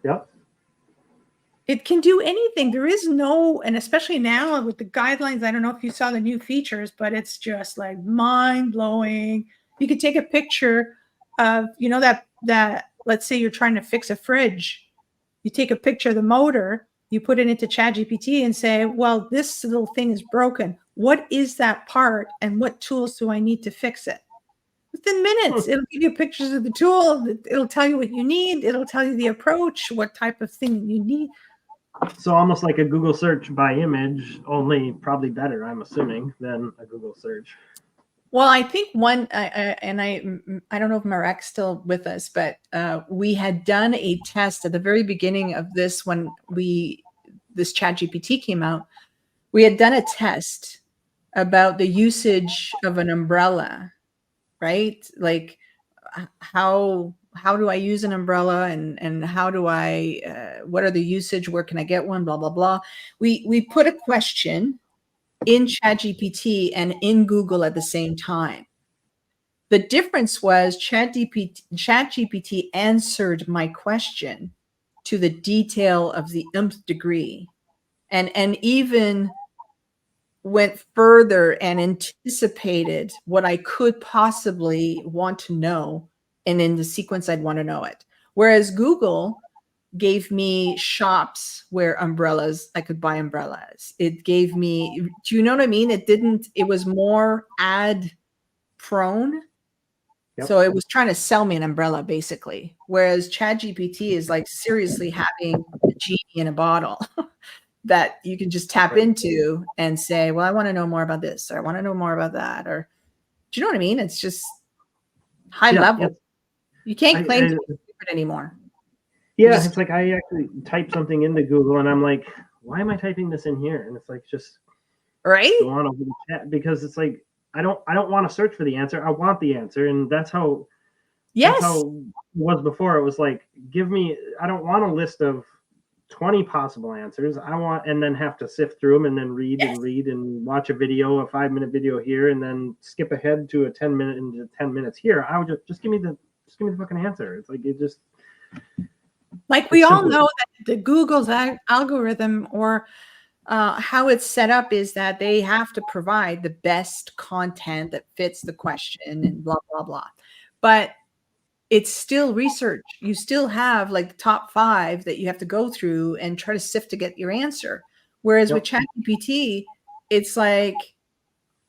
Yep. It can do anything. There is no, and especially now with the guidelines, I don't know if you saw the new features, but it's just like mind blowing. You could take a picture of, that let's say you're trying to fix a fridge. You take a picture of the motor, you put it into ChatGPT and say, well, this little thing is broken. What is that part and what tools do I need to fix it? Within minutes, it'll give you pictures of the tool. It'll tell you what you need. It'll tell you the approach, what type of thing you need. So almost like a Google search by image, only probably better, I'm assuming, than a Google search. Well, I think one, and I don't know if Marek's still with us, but we had done a test at the very beginning of this when this ChatGPT came out. We had done a test about the usage of an umbrella, right? Like how do I use an umbrella and how do I what are the usage? Where can I get one? Blah blah blah. We put a question in ChatGPT and in Google at the same time. The difference was ChatGPT answered my question to the detail of the nth degree, and even went further and anticipated what I could possibly want to know, and in the sequence I'd want to know it. Whereas Google gave me shops where I could buy umbrellas. It gave me, do you know what I mean? It was more ad prone. Yep. So it was trying to sell me an umbrella basically. Whereas ChatGPT is like seriously having a genie in a bottle that you can just tap into and say, well, I want to know more about this, or I want to know more about that. Or do you know what I mean? It's just high level. Yep. You can't claim to be different anymore. Yeah, it's like I actually type something into Google and I'm like, why am I typing this in here? And it's like, just right, go on over the chat, because it's like I don't want to search for the answer. I want the answer, and that's how. Yes. That's how it was before. It was like, I don't want a list of 20 possible answers. I want, and then have to sift through them and then read and read and watch a 5-minute video here, and then skip ahead to a 10 minutes here. I would just give me the fucking answer. It's like, it just. Like we all know that the Google's algorithm, or how it's set up, is that they have to provide the best content that fits the question and blah, blah, blah. But it's still research. You still have like the top 5 that you have to go through and try to sift to get your answer. Whereas with ChatGPT, it's like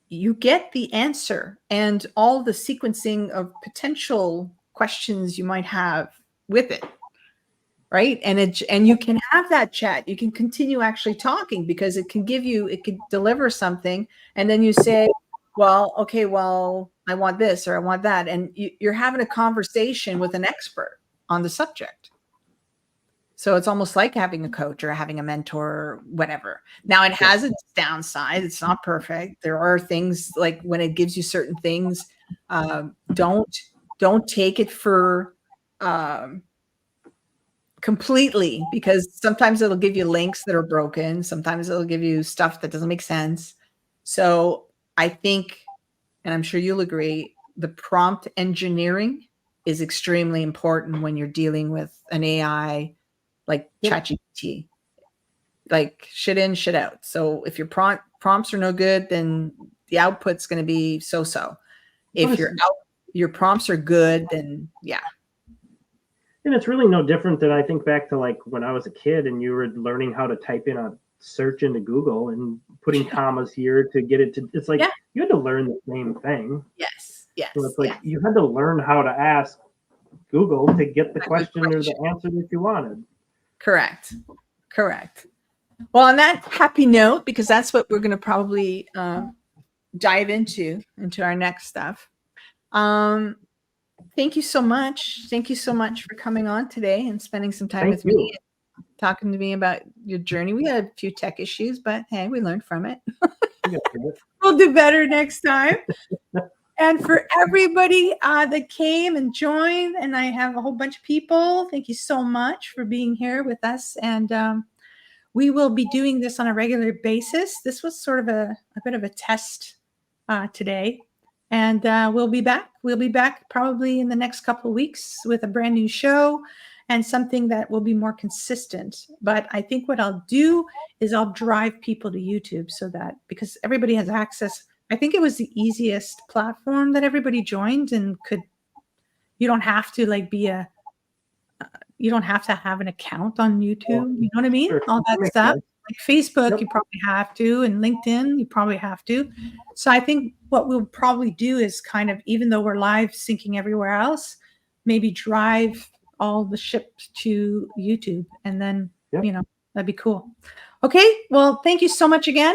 you get the answer and all the sequencing of potential questions you might have with it. Right. And you can have that chat. You can continue actually talking because it can deliver something. And then you say, well, okay, well, I want this or I want that. And you're having a conversation with an expert on the subject. So it's almost like having a coach or having a mentor or whatever. Now it has its downside. It's not perfect. There are things like when it gives you certain things, don't take it for completely, because sometimes it'll give you links that are broken. Sometimes it'll give you stuff that doesn't make sense. So I think, and I'm sure you'll agree, the prompt engineering is extremely important when you're dealing with an AI like ChatGPT, like shit in, shit out. So if your prompts are no good, then the output's going to be so-so. If your prompts are good, then yeah. And it's really no different than, I think back to like when I was a kid and you were learning how to type in a search into Google and putting commas here to get it to, it's like you had to learn the same thing. Yes. So it's like you had to learn how to ask Google to get the question or the answer that you wanted. Correct. Well, on that happy note, because that's what we're going to probably dive into our next stuff. Thank you so much. Thank you so much for coming on today and spending some time with me, and talking to me about your journey. We had a few tech issues, but hey, we learned from it. We'll do better next time. And for everybody that came and joined, and I have a whole bunch of people, thank you so much for being here with us. And we will be doing this on a regular basis. This was sort of a bit of a test today. And we'll be back. We'll be back probably in the next couple of weeks with a brand new show and something that will be more consistent. But I think what I'll do is I'll drive people to YouTube so that, because everybody has access. I think it was the easiest platform that everybody joined and could, you don't have to like you don't have to have an account on YouTube. You know what I mean? Sure. All that That makes stuff. sense. Like Facebook, Yep. you probably have to, and LinkedIn, you probably have to. So I think what we'll probably do is kind of, even though we're live syncing everywhere else, maybe drive all the ship to YouTube, and then, Yep. that'd be cool. Okay. Well, thank you so much again.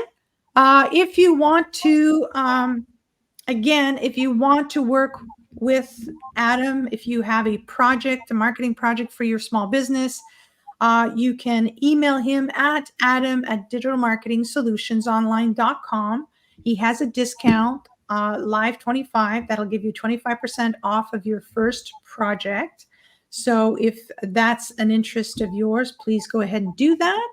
If you want to, again, if you want to work with Adam, if you have a project, a marketing project for your small business, you can email him at adam@digitalmarketingsolutionsonline.com. He has a discount, live 25, that'll give you 25% off of your first project. So if that's an interest of yours, please go ahead and do that.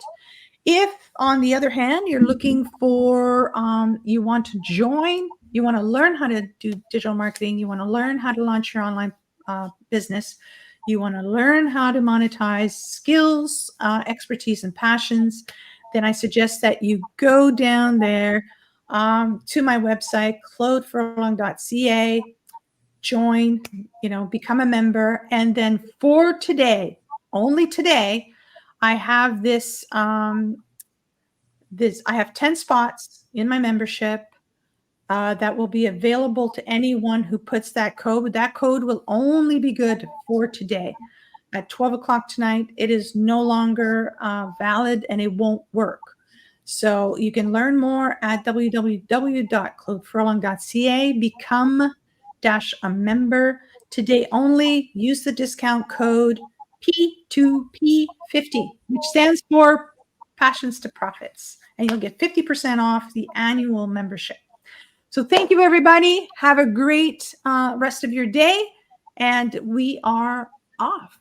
If, on the other hand, you're looking for, you want to join, you want to learn how to do digital marketing, you want to learn how to launch your online business, you want to learn how to monetize skills, expertise, and passions, then I suggest that you go down there to my website, claudefurlong.ca, join, become a member. And then for today, only today, I have this, I have 10 spots in my membership that will be available to anyone who puts that code. That code will only be good for today. At 12 o'clock tonight, it is no longer valid and it won't work. So you can learn more at www.claudefurlong.ca. Become a member today only. Use the discount code P2P50, which stands for Passions to Profits, and you'll get 50% off the annual membership. So thank you, everybody. Have a great rest of your day, and we are off.